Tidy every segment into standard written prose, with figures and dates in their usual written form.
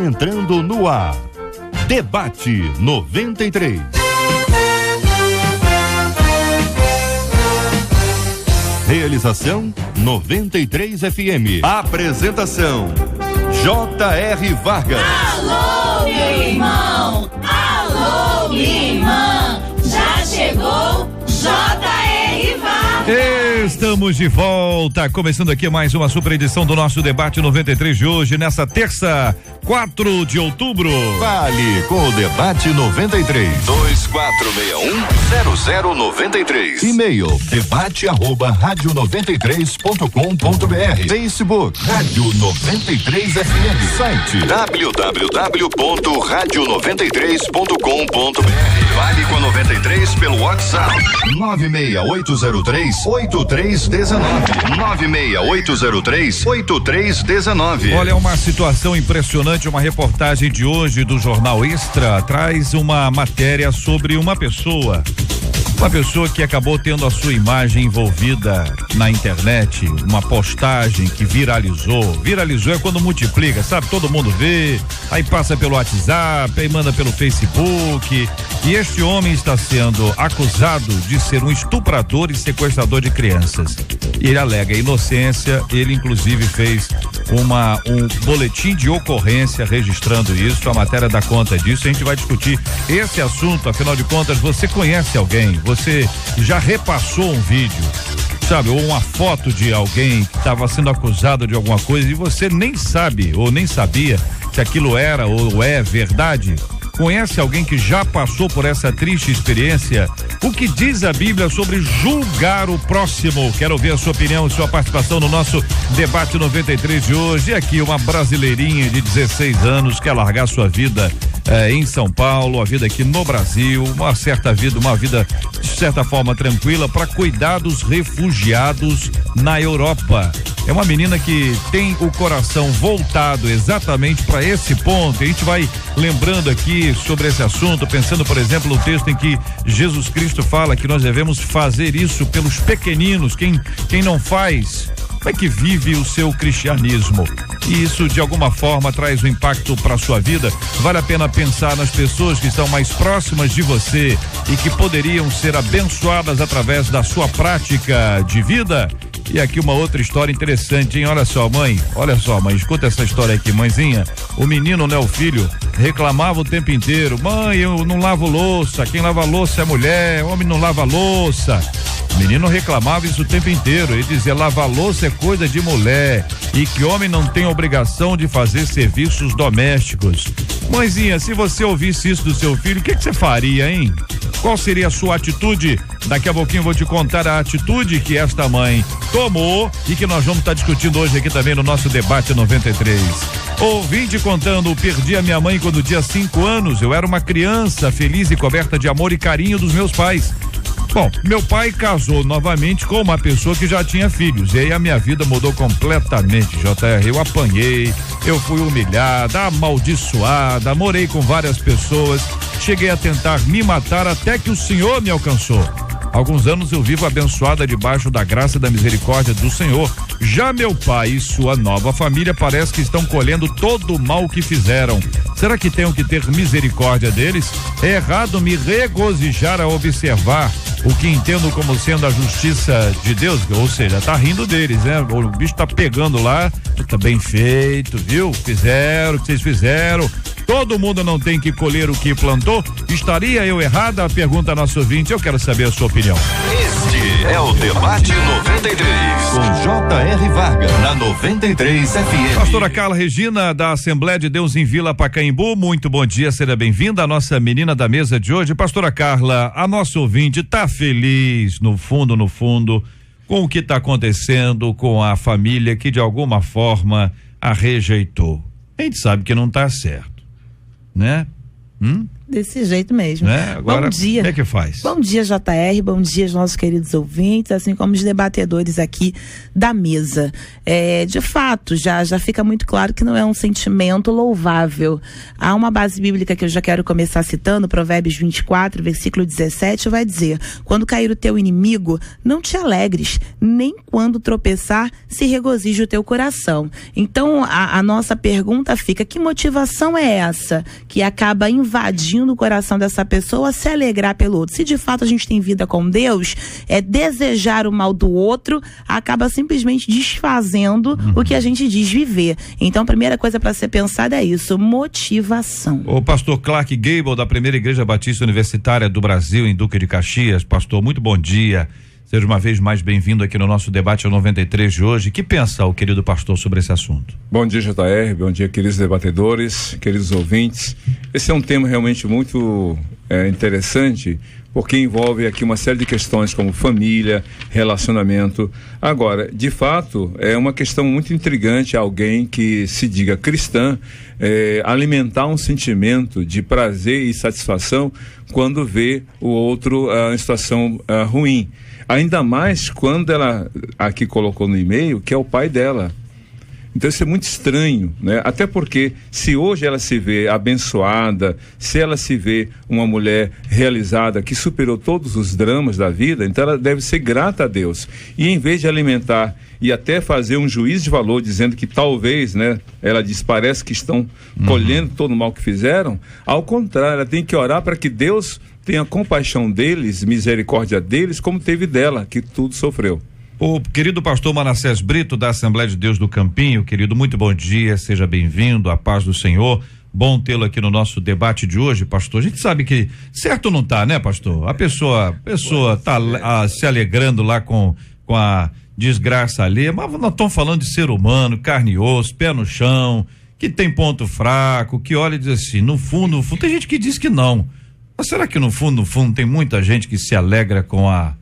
entrando no ar. Debate 93. Realização 93 FM. Apresentação J.R. Vargas. Alô, meu irmão! Alô, minha irmã! Já chegou J.R. Vargas! Estamos de volta, começando aqui mais uma super edição do nosso Debate 93 de hoje, nessa terça, 4 de outubro. Fale com o Debate 93. 2461-0093. E-mail debate@radio93.com.br. Facebook Rádio 93 FM. Site www.radio93.com.br. Fale com a 93 pelo WhatsApp 96803-8319. 96803-8319. Olha, uma situação impressionante. Uma reportagem de hoje do Jornal Extra traz uma matéria sobre uma pessoa que acabou tendo a sua imagem envolvida na internet, uma postagem que viralizou é quando multiplica, sabe? Todo mundo vê, aí passa pelo WhatsApp, aí manda pelo Facebook, e este homem está sendo acusado de ser um estuprador e sequestrador de crianças. E ele alega inocência, ele inclusive fez um boletim de ocorrência registrando isso, a matéria dá conta disso. A gente vai discutir esse assunto, afinal de contas, você conhece alguém? Você já repassou um vídeo, sabe, ou uma foto de alguém que estava sendo acusado de alguma coisa e você nem sabe ou nem sabia se aquilo era ou é verdade? Conhece alguém que já passou por essa triste experiência? O que diz a Bíblia sobre julgar o próximo? Quero ouvir a sua opinião e sua participação no nosso Debate 93 de hoje. E aqui uma brasileirinha de 16 anos quer largar sua vida em São Paulo, a vida aqui no Brasil, uma vida de certa forma tranquila para cuidar dos refugiados na Europa. É uma menina que tem o coração voltado exatamente para esse ponto. A gente vai lembrando aqui sobre esse assunto, pensando, por exemplo, no texto em que Jesus Cristo fala que nós devemos fazer isso pelos pequeninos. Quem não faz, como é que vive o seu cristianismo? E isso de alguma forma traz um impacto para a sua vida. Vale a pena pensar nas pessoas que estão mais próximas de você e que poderiam ser abençoadas através da sua prática de vida. E aqui uma outra história interessante, hein? Olha só, mãe, escuta essa história aqui, mãezinha. O menino, né, o filho, reclamava o tempo inteiro: mãe, eu não lavo louça, quem lava louça é mulher, homem não lava louça. O menino reclamava isso o tempo inteiro. Ele dizia: lavar louça é coisa de mulher e que homem não tem obrigação de fazer serviços domésticos. Mãezinha, se você ouvisse isso do seu filho, o que você faria, hein? Qual seria a sua atitude? Daqui a pouquinho eu vou te contar a atitude que esta mãe tomou e que nós vamos estar discutindo hoje aqui também no nosso Debate 93. Ouvinte contando: perdi a minha mãe quando tinha 5 anos. Eu era uma criança feliz e coberta de amor e carinho dos meus pais. Bom, meu pai casou novamente com uma pessoa que já tinha filhos, e aí a minha vida mudou completamente, JR. Eu apanhei, eu fui humilhada, amaldiçoada, morei com várias pessoas, cheguei a tentar me matar até que o Senhor me alcançou. Alguns anos eu vivo abençoada debaixo da graça e da misericórdia do Senhor. Já meu pai e sua nova família parece que estão colhendo todo o mal que fizeram. Será que tenho que ter misericórdia deles? É errado me regozijar a observar o que entendo como sendo a justiça de Deus, ou seja, tá rindo deles, né? O bicho tá pegando lá, tá bem feito, viu? Fizeram o que vocês fizeram. Todo mundo não tem que colher o que plantou? Estaria eu errada? Pergunta a nosso ouvinte. Eu quero saber a sua opinião. Este é o Debate 93 com J.R. Vargas na 93 FM. Pastora Carla Regina, da Assembleia de Deus em Vila Pacaembu, muito bom dia, seja bem-vinda, a nossa menina da mesa de hoje. Pastora Carla, a nossa ouvinte tá feliz no fundo com o que está acontecendo com a família que de alguma forma a rejeitou. A gente sabe que não tá certo, né? Desse jeito mesmo. Né? Agora, bom dia. Como é que faz? Bom dia, JR, bom dia aos nossos queridos ouvintes, assim como os debatedores aqui da mesa. De fato, já fica muito claro que não é um sentimento louvável. Há uma base bíblica que eu já quero começar citando, Provérbios 24, versículo 17, vai dizer: quando cair o teu inimigo, não te alegres, nem quando tropeçar, se regozije o teu coração. Então, a nossa pergunta fica: que motivação é essa que acaba invadindo o coração dessa pessoa a se alegrar pelo outro? Se de fato a gente tem vida com Deus, desejar o mal do outro acaba simplesmente desfazendo o que a gente diz viver. Então a primeira coisa para ser pensada é isso: motivação. O pastor Clark Gable, da Primeira Igreja Batista Universitária do Brasil, em Duque de Caxias. Pastor, muito bom dia. Seja uma vez mais bem-vindo aqui no nosso debate 93 de hoje. O que pensa o querido pastor sobre esse assunto? Bom dia, JR. Bom dia, queridos debatedores, queridos ouvintes. Esse é um tema realmente muito interessante, porque envolve aqui uma série de questões como família, relacionamento. Agora, de fato, é uma questão muito intrigante alguém que se diga cristã alimentar um sentimento de prazer e satisfação quando vê o outro em situação ruim. Ainda mais quando ela aqui colocou no e-mail que é o pai dela. Então isso é muito estranho, né? Até porque se hoje ela se vê abençoada, se ela se vê uma mulher realizada, que superou todos os dramas da vida, então ela deve ser grata a Deus. E em vez de alimentar e até fazer um juízo de valor, dizendo que talvez, né? Ela diz, parece que estão colhendo todo o mal que fizeram. Ao contrário, ela tem que orar para que Deus tenha compaixão deles, misericórdia deles, como teve dela, que tudo sofreu. O querido pastor Manassés Brito, da Assembleia de Deus do Campinho, querido, muito bom dia, seja bem-vindo, a paz do Senhor, bom tê-lo aqui no nosso debate de hoje, pastor. A gente sabe que certo não tá, né, pastor? A pessoa tá se alegrando lá com a desgraça alheia, mas nós estamos falando de ser humano, carne e osso, pé no chão, que tem ponto fraco, que olha e diz assim, no fundo, tem gente que diz que não. Mas será que no fundo tem muita gente que se alegra com a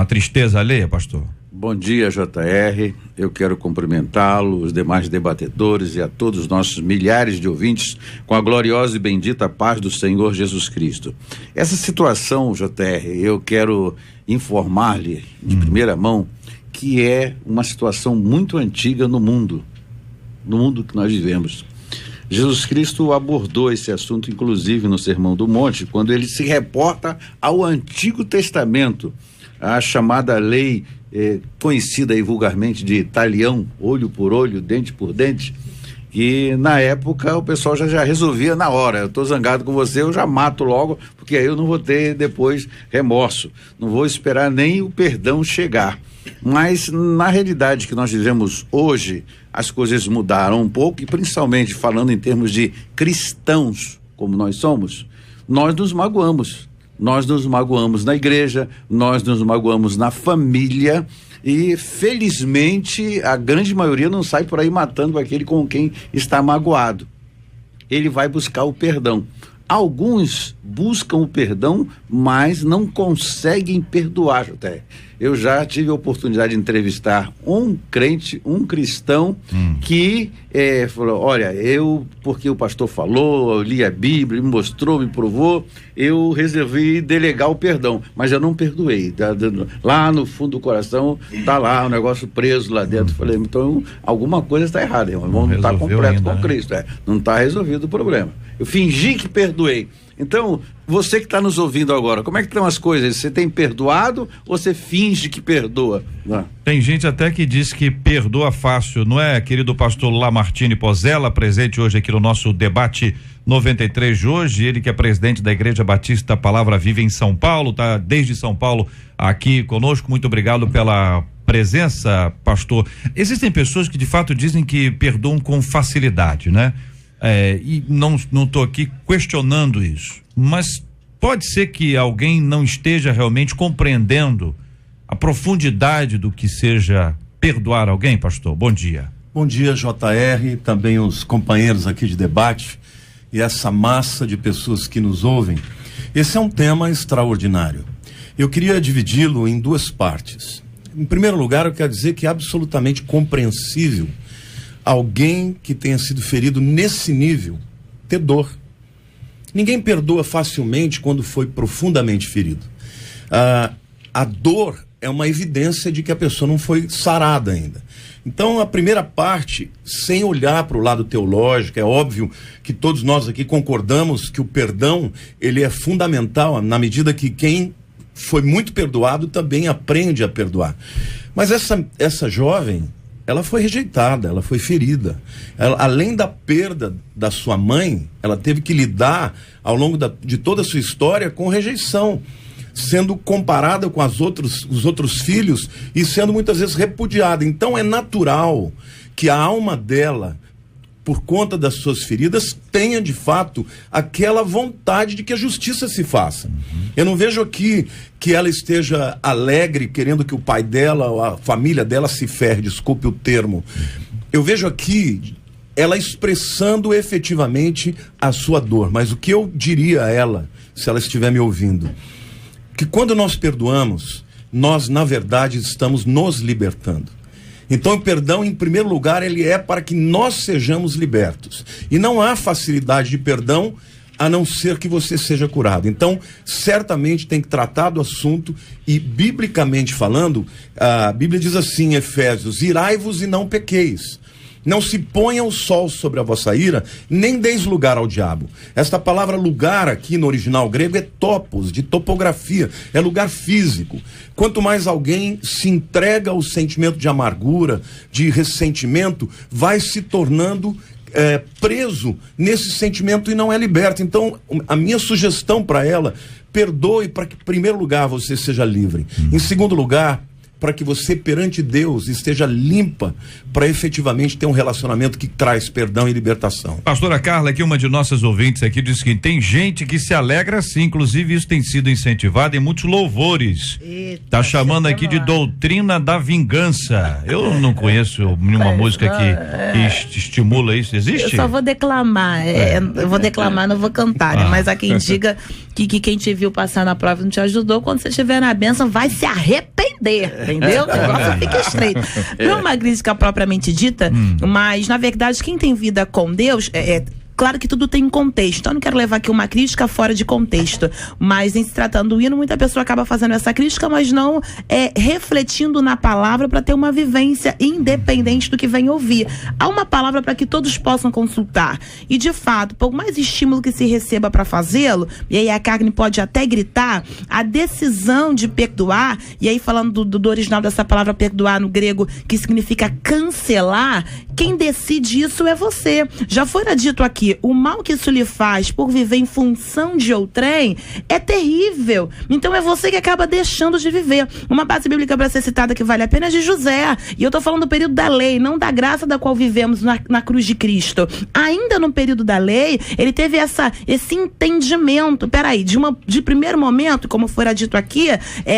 tristeza alheia, pastor? Bom dia, JR. Eu quero cumprimentá-lo, os demais debatedores e a todos os nossos milhares de ouvintes com a gloriosa e bendita paz do Senhor Jesus Cristo. Essa situação, JR, eu quero informar-lhe de primeira mão que é uma situação muito antiga no mundo que nós vivemos. Jesus Cristo abordou esse assunto, inclusive, no Sermão do Monte, quando ele se reporta ao Antigo Testamento, a chamada lei conhecida aí vulgarmente de talião, olho por olho, dente por dente, e na época o pessoal já resolvia na hora. Eu estou zangado com você, eu já mato logo, porque aí eu não vou ter depois remorso, não vou esperar nem o perdão chegar. Mas na realidade que nós vivemos hoje, as coisas mudaram um pouco, e principalmente falando em termos de cristãos, como nós somos, nós nos magoamos na igreja, nós nos magoamos na família, e felizmente a grande maioria não sai por aí matando aquele com quem está magoado. Ele vai buscar o perdão. Alguns buscam o perdão, mas não conseguem perdoar, JR. Eu já tive a oportunidade de entrevistar um crente, um cristão, que falou, olha, porque o pastor falou, eu li a Bíblia, me mostrou, me provou, eu resolvi delegar o perdão, mas eu não perdoei. Lá no fundo do coração, tá lá o negócio preso lá dentro. Falei, então alguma coisa está errada, irmão. Não está completo ainda, com Cristo. Não está resolvido o problema. Eu fingi que perdoei. Então, você que está nos ouvindo agora, como é que estão as coisas? Você tem perdoado ou você finge que perdoa? Tem gente até que diz que perdoa fácil, não é, querido pastor Lamartine Pozella, presente hoje aqui no nosso debate 93 de hoje, ele que é presidente da Igreja Batista Palavra Viva em São Paulo, tá desde São Paulo aqui conosco. Muito obrigado pela presença, pastor. Existem pessoas que de fato dizem que perdoam com facilidade, né? E não estou aqui questionando isso, mas pode ser que alguém não esteja realmente compreendendo a profundidade do que seja perdoar alguém, pastor. Bom dia. Bom dia, JR, também os companheiros aqui de debate e essa massa de pessoas que nos ouvem. Esse é um tema extraordinário. Eu queria dividi-lo em duas partes. Em primeiro lugar, eu quero dizer que é absolutamente compreensível alguém que tenha sido ferido nesse nível ter dor. Ninguém perdoa facilmente quando foi profundamente ferido. A dor é uma evidência de que a pessoa não foi sarada ainda. Então, a primeira parte, sem olhar para o lado teológico, é óbvio que todos nós aqui concordamos que o perdão, ele é fundamental, na medida que quem foi muito perdoado também aprende a perdoar. Mas essa jovem, ela foi rejeitada, ela foi ferida. Ela, além da perda da sua mãe, ela teve que lidar, ao longo de toda a sua história, com rejeição, sendo comparada com os outros filhos e sendo muitas vezes repudiada. Então é natural que a alma dela, por conta das suas feridas, tenha de fato aquela vontade de que a justiça se faça. Eu não vejo aqui que ela esteja alegre, querendo que o pai dela, a família dela se ferre, desculpe o termo. Eu vejo aqui ela expressando efetivamente a sua dor. Mas o que eu diria a ela, se ela estiver me ouvindo, que quando nós perdoamos, nós na verdade estamos nos libertando. Então o perdão, em primeiro lugar, ele é para que nós sejamos libertos. E não há facilidade de perdão a não ser que você seja curado. Então, certamente tem que tratar do assunto e, biblicamente falando, a Bíblia diz assim em Efésios: irai-vos e não pequeis. Não se ponha o sol sobre a vossa ira, nem deis lugar ao diabo. Esta palavra lugar aqui no original grego é topos, de topografia, é lugar físico. Quanto mais alguém se entrega ao sentimento de amargura, de ressentimento, vai se tornando preso nesse sentimento e não é liberto. Então, a minha sugestão para ela: perdoe para que, em primeiro lugar, você seja livre. Em segundo lugar, para que você perante Deus esteja limpa, para efetivamente ter um relacionamento que traz perdão e libertação. Pastora Carla, aqui uma de nossas ouvintes aqui diz que tem gente que se alegra sim, inclusive isso tem sido incentivado em muitos louvores. Tá chamando aqui de doutrina da vingança. Eu não conheço nenhuma música que estimula isso. Existe? Eu só vou declamar, eu vou declamar, não vou cantar, né? Mas há quem diga que quem te viu passar na prova e não te ajudou, quando você estiver na bênção vai se arrepender. Entendeu? O negócio fica estreito. Não é uma crítica propriamente dita, mas, na verdade, quem tem vida com Deus claro que tudo tem um contexto, então eu não quero levar aqui uma crítica fora de contexto, mas em se tratando do hino, muita pessoa acaba fazendo essa crítica, mas não refletindo na palavra para ter uma vivência independente do que vem ouvir. Há uma palavra para que todos possam consultar, e de fato, por mais estímulo que se receba para fazê-lo, e aí a carne pode até gritar, a decisão de perdoar, e aí falando do original dessa palavra perdoar no grego, que significa cancelar, quem decide isso é você. Já fora dito aqui, o mal que isso lhe faz por viver em função de outrem é terrível. Então é você que acaba deixando de viver. Uma base bíblica para ser citada que vale a pena é de José. E eu tô falando do período da lei, não da graça da qual vivemos na cruz de Cristo. Ainda no período da lei, ele teve esse entendimento. Peraí, de primeiro momento, como fora dito aqui,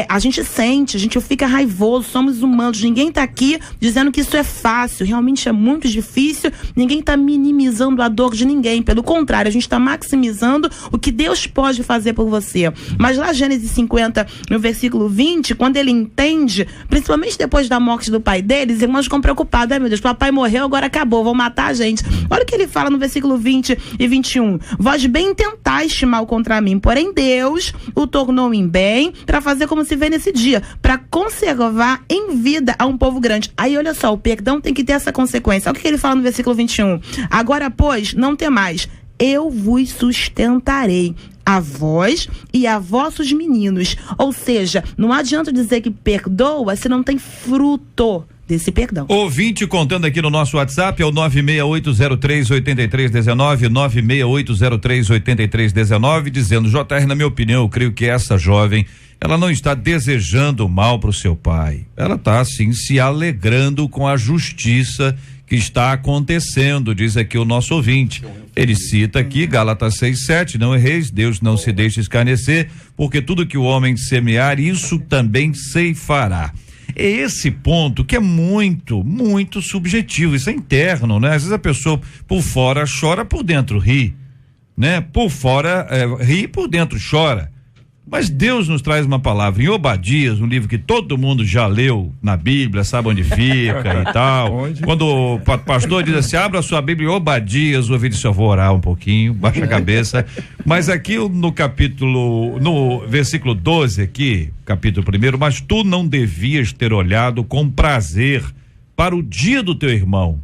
a gente sente, a gente fica raivoso, somos humanos. Ninguém tá aqui dizendo que isso é fácil. Realmente é muito difícil. Ninguém tá minimizando a dor de ninguém. Pelo contrário, a gente está maximizando o que Deus pode fazer por você. Mas lá, Gênesis 50, no versículo 20, quando ele entende, principalmente depois da morte do pai deles, os irmãos ficam preocupados. Ai, meu Deus, papai morreu, agora acabou, vão matar a gente. Olha o que ele fala no versículo 20 e 21. Vós bem tentaste mal contra mim, porém Deus o tornou em bem para fazer como se vê nesse dia, para conservar em vida a um povo grande. Aí, olha só, o perdão tem que ter essa consequência. Olha o que ele fala no versículo 21. Agora, pois, não mais, eu vos sustentarei, a vós e a vossos meninos. Ou seja, não adianta dizer que perdoa se não tem fruto desse perdão. Ouvinte contando aqui no nosso WhatsApp é o 968038319, 968038319, dizendo: JR, na minha opinião, eu creio que essa jovem, ela não está desejando mal para o seu pai, ela está assim se alegrando com a justiça que está acontecendo, diz aqui o nosso ouvinte. Ele cita aqui Gálatas 6:7, não erreis, Deus não se deixa escarnecer, porque tudo que o homem semear, isso também ceifará. É esse ponto que é muito, muito subjetivo, isso é interno, né? Às vezes a pessoa por fora chora, por dentro ri, né? Por fora ri, por dentro chora. Mas Deus nos traz uma palavra em Obadias, um livro que todo mundo já leu na Bíblia, sabe onde fica e tal. Onde? Quando o pastor diz assim, abra a sua Bíblia em Obadias, o vídeo, eu vou orar um pouquinho, baixa a cabeça. Mas aqui no versículo 12 aqui, capítulo 1, mas tu não devias ter olhado com prazer para o dia do teu irmão,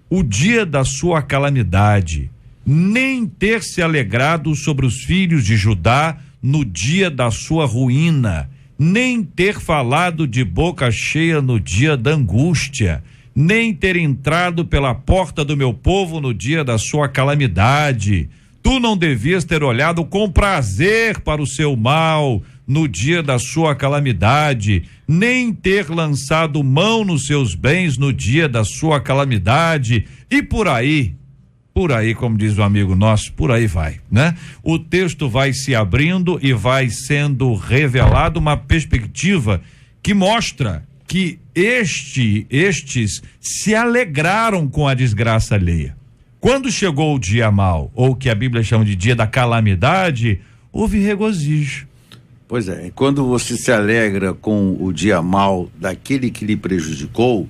o dia da sua calamidade, nem ter se alegrado sobre os filhos de Judá no dia da sua ruína, nem ter falado de boca cheia no dia da angústia, nem ter entrado pela porta do meu povo no dia da sua calamidade. Tu não devias ter olhado com prazer para o seu mal no dia da sua calamidade, nem ter lançado mão nos seus bens no dia da sua calamidade, e por aí, como diz um amigo nosso, por aí vai, né? O texto vai se abrindo e vai sendo revelado uma perspectiva que mostra que estes se alegraram com a desgraça alheia. Quando chegou o dia mau, ou que a Bíblia chama de dia da calamidade, houve regozijo. Pois é, quando você se alegra com o dia mau daquele que lhe prejudicou,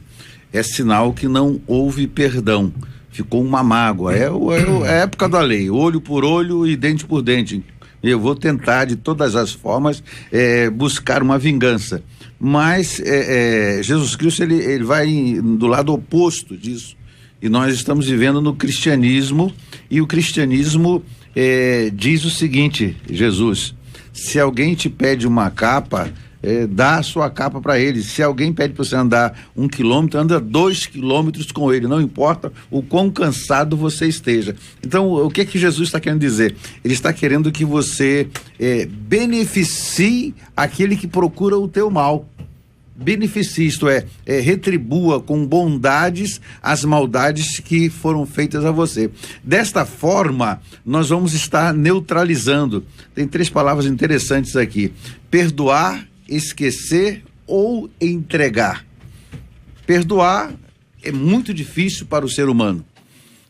é sinal que não houve perdão. Ficou uma mágoa, é a época da lei, olho por olho e dente por dente. Eu vou tentar de todas as formas buscar uma vingança, mas Jesus Cristo ele vai do lado oposto disso, e nós estamos vivendo no cristianismo, e o cristianismo diz o seguinte: Jesus, se alguém te pede uma capa, dá a sua capa para ele. Se alguém pede para você andar 1 quilômetro, anda 2 quilômetros com ele, não importa o quão cansado você esteja. Então, o que Jesus está querendo dizer? Ele está querendo que você beneficie aquele que procura o teu mal. Beneficie, isto retribua com bondades as maldades que foram feitas a você. Desta forma, nós vamos estar neutralizando. Tem 3 palavras interessantes aqui: perdoar, esquecer ou entregar. Perdoar é muito difícil para o ser humano.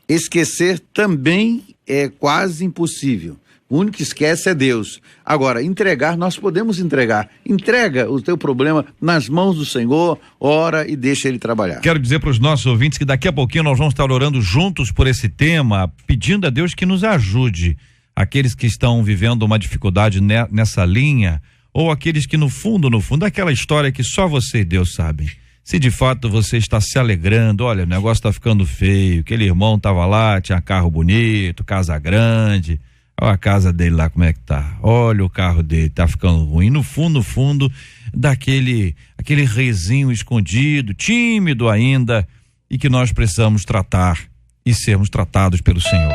Esquecer também é quase impossível. O único que esquece é Deus. Agora, entregar, nós podemos entregar. Entrega o teu problema nas mãos do Senhor, ora e deixa Ele trabalhar. Quero dizer para os nossos ouvintes que daqui a pouquinho nós vamos estar orando juntos por esse tema, pedindo a Deus que nos ajude. Aqueles que estão vivendo uma dificuldade nessa linha, ou aqueles que no fundo, aquela história que só você e Deus sabem. Se de fato você está se alegrando, olha, o negócio está ficando feio, aquele irmão estava lá, tinha carro bonito, casa grande, olha a casa dele lá como é que tá, olha o carro dele, tá ficando ruim. No fundo, daquele reizinho escondido, tímido ainda, e que nós precisamos tratar e sermos tratados pelo Senhor.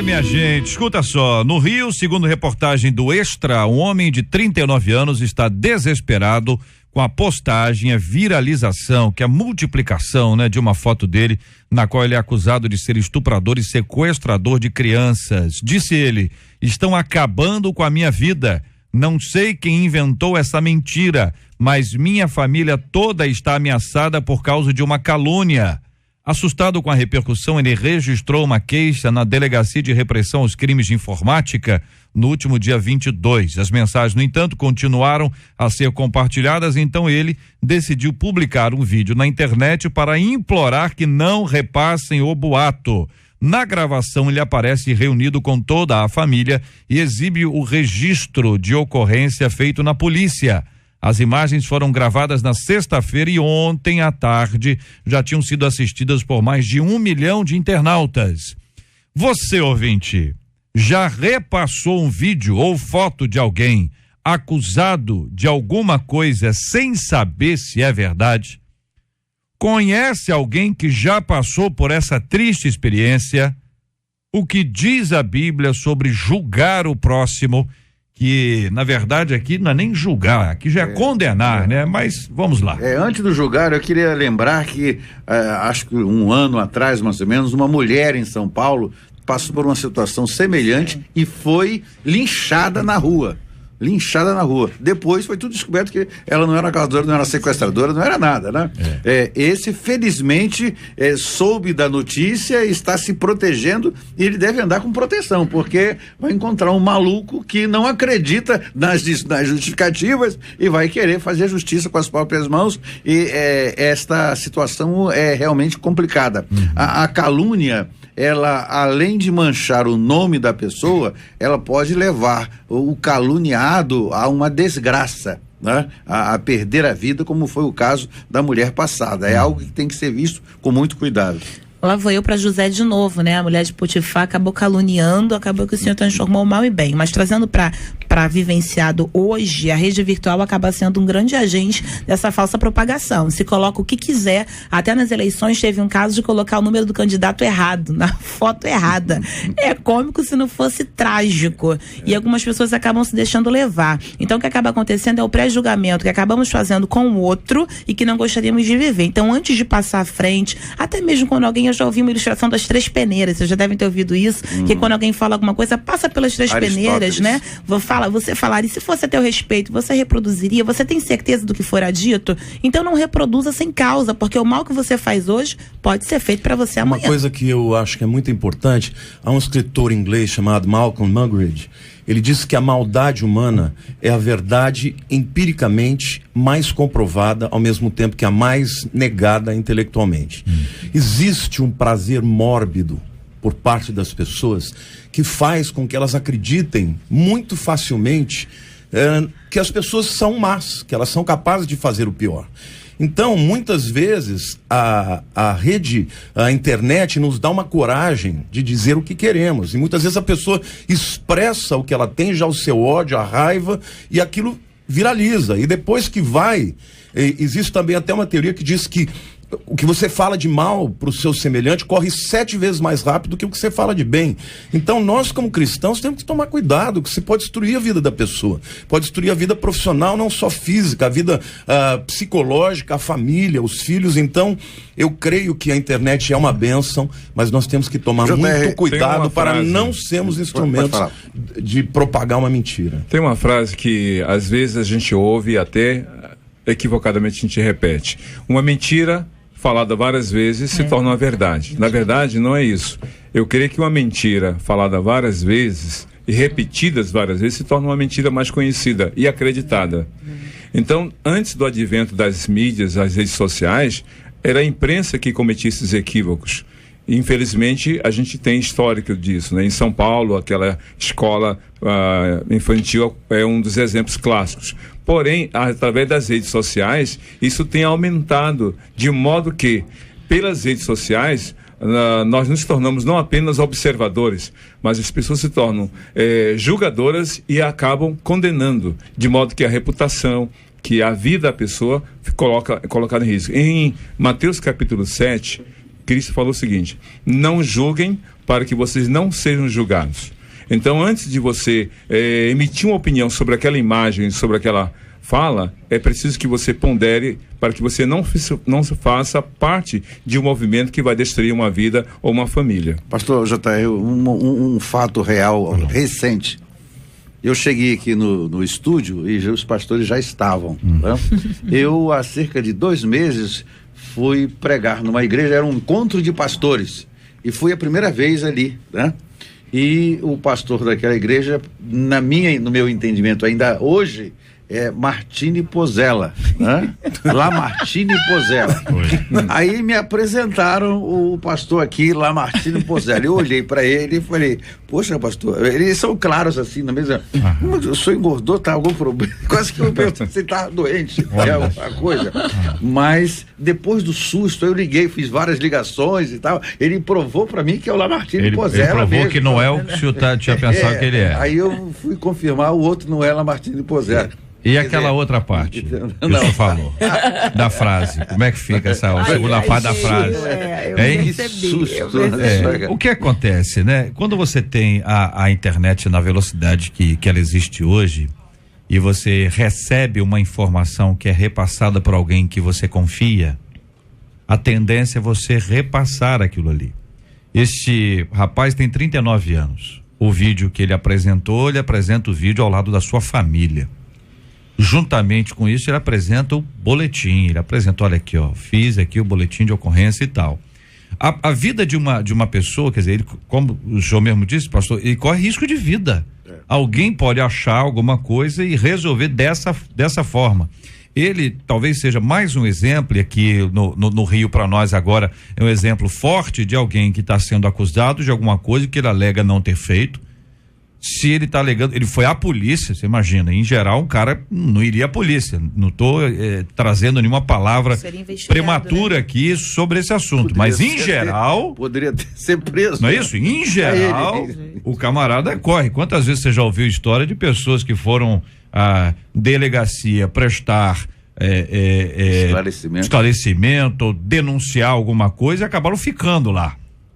Minha gente, escuta só, no Rio, segundo reportagem do Extra, um homem de 39 anos está desesperado com a postagem, a viralização, que é a multiplicação, de uma foto dele, na qual ele é acusado de ser estuprador e sequestrador de crianças. Disse ele: estão acabando com a minha vida, não sei quem inventou essa mentira, mas minha família toda está ameaçada por causa de uma calúnia. Assustado com a repercussão, ele registrou uma queixa na Delegacia de Repressão aos Crimes de Informática no último dia 22. As mensagens, no entanto, continuaram a ser compartilhadas, então ele decidiu publicar um vídeo na internet para implorar que não repassem o boato. Na gravação, ele aparece reunido com toda a família e exibe o registro de ocorrência feito na polícia. As imagens foram gravadas na sexta-feira e ontem à tarde já tinham sido assistidas por mais de 1 milhão de internautas. Você, ouvinte, já repassou um vídeo ou foto de alguém acusado de alguma coisa sem saber se é verdade? Conhece alguém que já passou por essa triste experiência? O que diz a Bíblia sobre julgar o próximo? Que, na verdade, aqui não é nem julgar, aqui já é condenar, Mas vamos lá. Antes do julgar, eu queria lembrar que, acho que 1 ano atrás, mais ou menos, uma mulher em São Paulo passou por uma situação semelhante e foi linchada na rua. Depois foi tudo descoberto que ela não era causadora, não era sequestradora, não era nada, né? Esse, felizmente, soube da notícia, está se protegendo e ele deve andar com proteção, porque vai encontrar um maluco que não acredita nas justificativas e vai querer fazer justiça com as próprias mãos, e esta situação é realmente complicada. A calúnia, ela, além de manchar o nome da pessoa, ela pode levar o caluniado a uma desgraça, né? A perder a vida, como foi o caso da mulher passada. É algo que tem que ser visto com muito cuidado. Lá vou eu para José de novo, né? A mulher de Potifar acabou caluniando, acabou que o Senhor transformou o mal em bem. Mas trazendo para vivenciado hoje, a rede virtual acaba sendo um grande agente dessa falsa propagação. Se coloca o que quiser, até nas eleições teve um caso de colocar o número do candidato errado, na foto errada. É cômico se não fosse trágico. E algumas pessoas acabam se deixando levar. Então o que acaba acontecendo é o pré-julgamento que acabamos fazendo com o outro e que não gostaríamos de viver. Então, antes de passar à frente, até mesmo quando alguém, eu já ouvi uma ilustração das 3 peneiras, vocês já devem ter ouvido isso, que quando alguém fala alguma coisa, passa pelas 3 peneiras, né? Você falaria, se fosse a teu respeito, você reproduziria? Você tem certeza do que fora dito? Então não reproduza sem causa, porque o mal que você faz hoje pode ser feito para você amanhã. Uma coisa que eu acho que é muito importante, há um escritor inglês chamado Malcolm Muggeridge. Ele diz que a maldade humana é a verdade empiricamente mais comprovada, ao mesmo tempo que a mais negada intelectualmente. Existe um prazer mórbido por parte das pessoas que faz com que elas acreditem muito facilmente que as pessoas são más, que elas são capazes de fazer o pior. Então, muitas vezes, a rede, a internet nos dá uma coragem de dizer o que queremos. E muitas vezes a pessoa expressa o que ela tem, já o seu ódio, a raiva, e aquilo viraliza. E depois que vai, existe também até uma teoria que diz que o que você fala de mal para o seu semelhante corre 7 vezes mais rápido do que o que você fala de bem. Então nós, como cristãos, temos que tomar cuidado, que você pode destruir a vida da pessoa, pode destruir a vida profissional, não só física, a vida psicológica, a família, os filhos. Então eu creio que a internet é uma bênção, mas nós temos que tomar muito cuidado para não sermos instrumentos de propagar uma mentira. Tem uma frase que às vezes a gente ouve e até equivocadamente a gente repete: uma mentira falada várias vezes se torna uma verdade. Na verdade, não é isso. Eu creio que uma mentira falada várias vezes e repetidas várias vezes se torna uma mentira mais conhecida e acreditada. Então, antes do advento das mídias, das redes sociais, era a imprensa que cometia esses equívocos. Infelizmente, a gente tem histórico disso, né? Em São Paulo, aquela escola infantil é um dos exemplos clássicos. Porém, através das redes sociais, isso tem aumentado, de modo que, pelas redes sociais, nós nos tornamos não apenas observadores, mas as pessoas se tornam julgadoras e acabam condenando, de modo que a reputação, que a vida da pessoa é colocada em risco. Em Mateus capítulo 7, Cristo falou o seguinte: não julguem para que vocês não sejam julgados. Então, antes de você emitir uma opinião sobre aquela imagem, sobre aquela fala, é preciso que você pondere para que você não faça parte de um movimento que vai destruir uma vida ou uma família. Pastor J.R., um fato real, recente. Eu cheguei aqui no estúdio e os pastores já estavam. Né? Eu, há cerca de 2 meses, fui pregar numa igreja, era um encontro de pastores. E fui a primeira vez ali, né? E o pastor daquela igreja, no meu entendimento ainda hoje, é Martini Pozzella, né? Lamartine Pozzella. Aí me apresentaram o pastor aqui, Lamartine Pozzella. Eu olhei para ele e falei: poxa, pastor, eles são claros assim na mesa. O senhor engordou, tá algum problema? Quase que eu perguntei se ele estava doente, é alguma coisa. Mas depois do susto, eu liguei, fiz várias ligações e tal. Ele provou para mim que é o Lamartine Pozzella. Ele provou mesmo, que não é o que o senhor tinha pensado que ele é. Aí eu fui confirmar, o outro não é Lamartine Pozzella. E aquela outra parte que o senhor falou da frase, como é que fica essa segunda parte da frase? O que acontece, né? Quando você tem a internet na velocidade que ela existe hoje e você recebe uma informação que é repassada por alguém que você confia, a tendência é você repassar aquilo ali. Este rapaz tem 39 anos. O vídeo que ele apresenta o vídeo ao lado da sua família. Juntamente com isso, ele apresenta o boletim. Ele apresenta, olha aqui, ó, fiz aqui o boletim de ocorrência e tal. A vida de uma pessoa, quer dizer, ele, como o senhor mesmo disse, pastor, ele corre risco de vida. Alguém pode achar alguma coisa e resolver dessa forma. Ele talvez seja mais um exemplo, e aqui no Rio para nós agora é um exemplo forte de alguém que está sendo acusado de alguma coisa que ele alega não ter feito. Se ele está alegando, ele foi à polícia, você imagina, em geral um cara não iria à polícia, não estou trazendo nenhuma palavra prematura, né, aqui sobre esse assunto, mas em geral poderia ser preso, não é isso? Em geral o camarada corre. Quantas vezes você já ouviu história de pessoas que foram à delegacia prestar esclarecimento ou denunciar alguma coisa e acabaram ficando lá?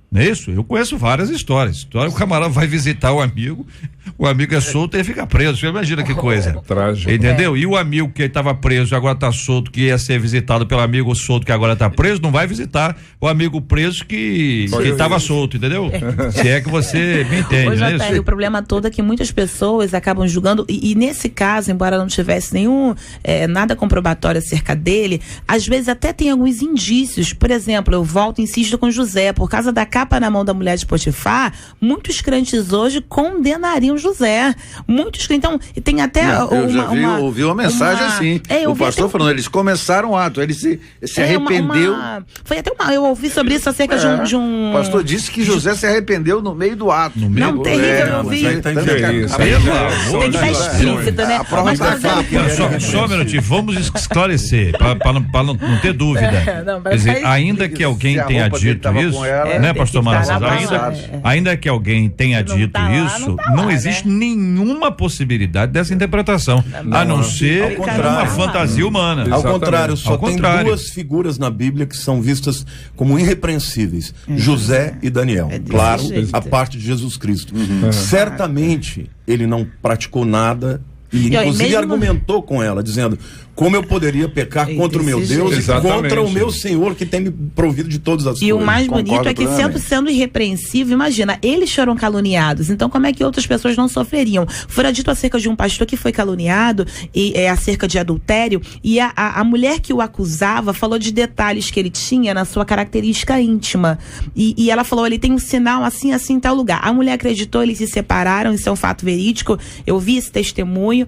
Não é isso? Eu conheço várias histórias. O camarada vai visitar o amigo é solto e ele fica preso. Você imagina que coisa. Trágico. Entendeu? E o amigo que estava preso agora está solto, que ia ser visitado pelo amigo solto que agora está preso, não vai visitar o amigo preso que estava solto, entendeu? Se é que você me entende, Ô, não é isso? O problema todo é que muitas pessoas acabam julgando, e nesse caso, embora não tivesse nenhum nada comprobatório acerca dele, às vezes até tem alguns indícios. Por exemplo, eu volto e insisto com José, por causa da capa na mão da mulher de Potifar, muitos crentes hoje condenariam José. Muitos crentes. Então, tem até ouvi uma mensagem assim. O pastor falando, eles começaram o ato, ele se arrependeu. Foi até eu ouvi sobre isso acerca de um. O pastor disse que José se arrependeu no meio do ato. Não, terrível, eu ouvi. Tem que estar explícita, né? Só um minutinho, vamos esclarecer, para não ter dúvida. Quer dizer, ainda que alguém tenha dito isso, né, pastor Manassés? Ainda que alguém tenha dito isso, não existe nenhuma possibilidade dessa interpretação, a não ser uma fantasia humana. Ao contrário, só tem duas figuras na Bíblia que são vistas como irrepreensíveis: José e Daniel. Claro, a parte de Jesus Cristo. Certamente ele não praticou nada e inclusive argumentou com ela, dizendo: como eu poderia pecar contra o meu Deus e contra o meu Senhor que tem me provido de todas as coisas. E o mais bonito é que sendo irrepreensível, imagina, eles foram caluniados, então como é que outras pessoas não sofreriam? Fora dito acerca de um pastor que foi caluniado acerca de adultério, e a mulher que o acusava falou de detalhes que ele tinha na sua característica íntima, e ela falou, ele tem um sinal assim, assim em tal lugar. A mulher acreditou, eles se separaram, isso é um fato verídico, eu vi esse testemunho,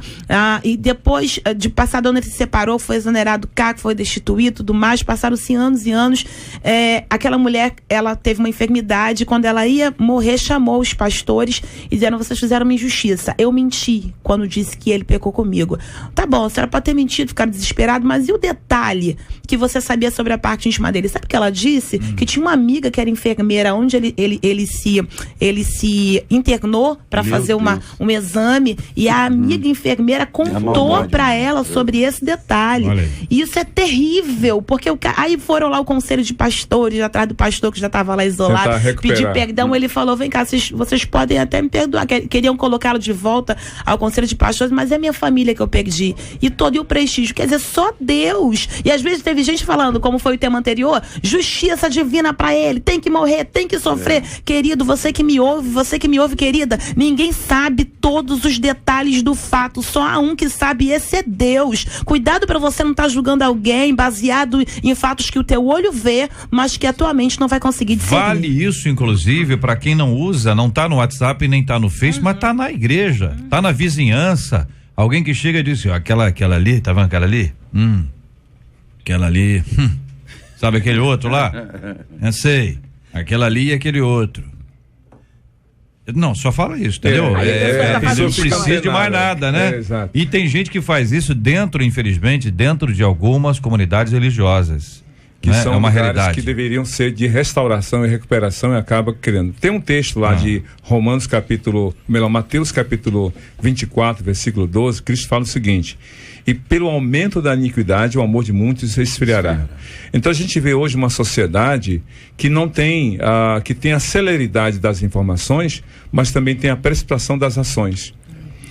e depois de passado ano ele se separou, foi exonerado do cargo, foi destituído, tudo mais, passaram-se anos e anos. Aquela mulher, ela teve uma enfermidade, quando ela ia morrer, chamou os pastores e disseram: vocês fizeram uma injustiça, eu menti quando disse que ele pecou comigo. Tá bom, a senhora pode ter mentido, ficar desesperado, mas e o detalhe que você sabia sobre a parte íntima dele? Sabe o que ela disse? Que tinha uma amiga que era enfermeira, onde ele se internou para fazer um exame, e a amiga enfermeira contou para ela sobre esse detalhe. E isso é terrível, porque aí foram lá o conselho de pastores, atrás do pastor que já estava lá isolado, pedir perdão. Ele falou: vem cá, vocês podem até me perdoar. Queriam colocá-lo de volta ao conselho de pastores, mas é minha família que eu perdi. E o prestígio. Quer dizer, só Deus. E às vezes teve gente falando, como foi o tema anterior, justiça divina para ele, tem que morrer, tem que sofrer. Querido, você que me ouve, querida, ninguém sabe todos os detalhes do fato, só há um que sabe, esse é Deus. Cuidado para você não estar julgando alguém baseado em fatos que o teu olho vê, mas que a tua mente não vai conseguir discernir. Vale isso, inclusive, para quem não usa, não tá no WhatsApp nem tá no Face, mas tá na igreja, tá na vizinhança. Alguém que chega e diz: aquela ali, tá vendo aquela ali? Aquela ali, sabe aquele outro lá? Eu sei, aquela ali e aquele outro. Não, só fala isso, entendeu? Não precisa de mais nada, né? E tem gente que faz isso infelizmente, dentro de algumas comunidades religiosas. Que são uma realidade que deveriam ser de restauração e recuperação, e acaba criando. Tem um texto lá de Mateus capítulo 24, versículo 12, Cristo fala o seguinte: e pelo aumento da iniquidade o amor de muitos se esfriará. Então a gente vê hoje uma sociedade que não tem, que tem a celeridade das informações, mas também tem a precipitação das ações.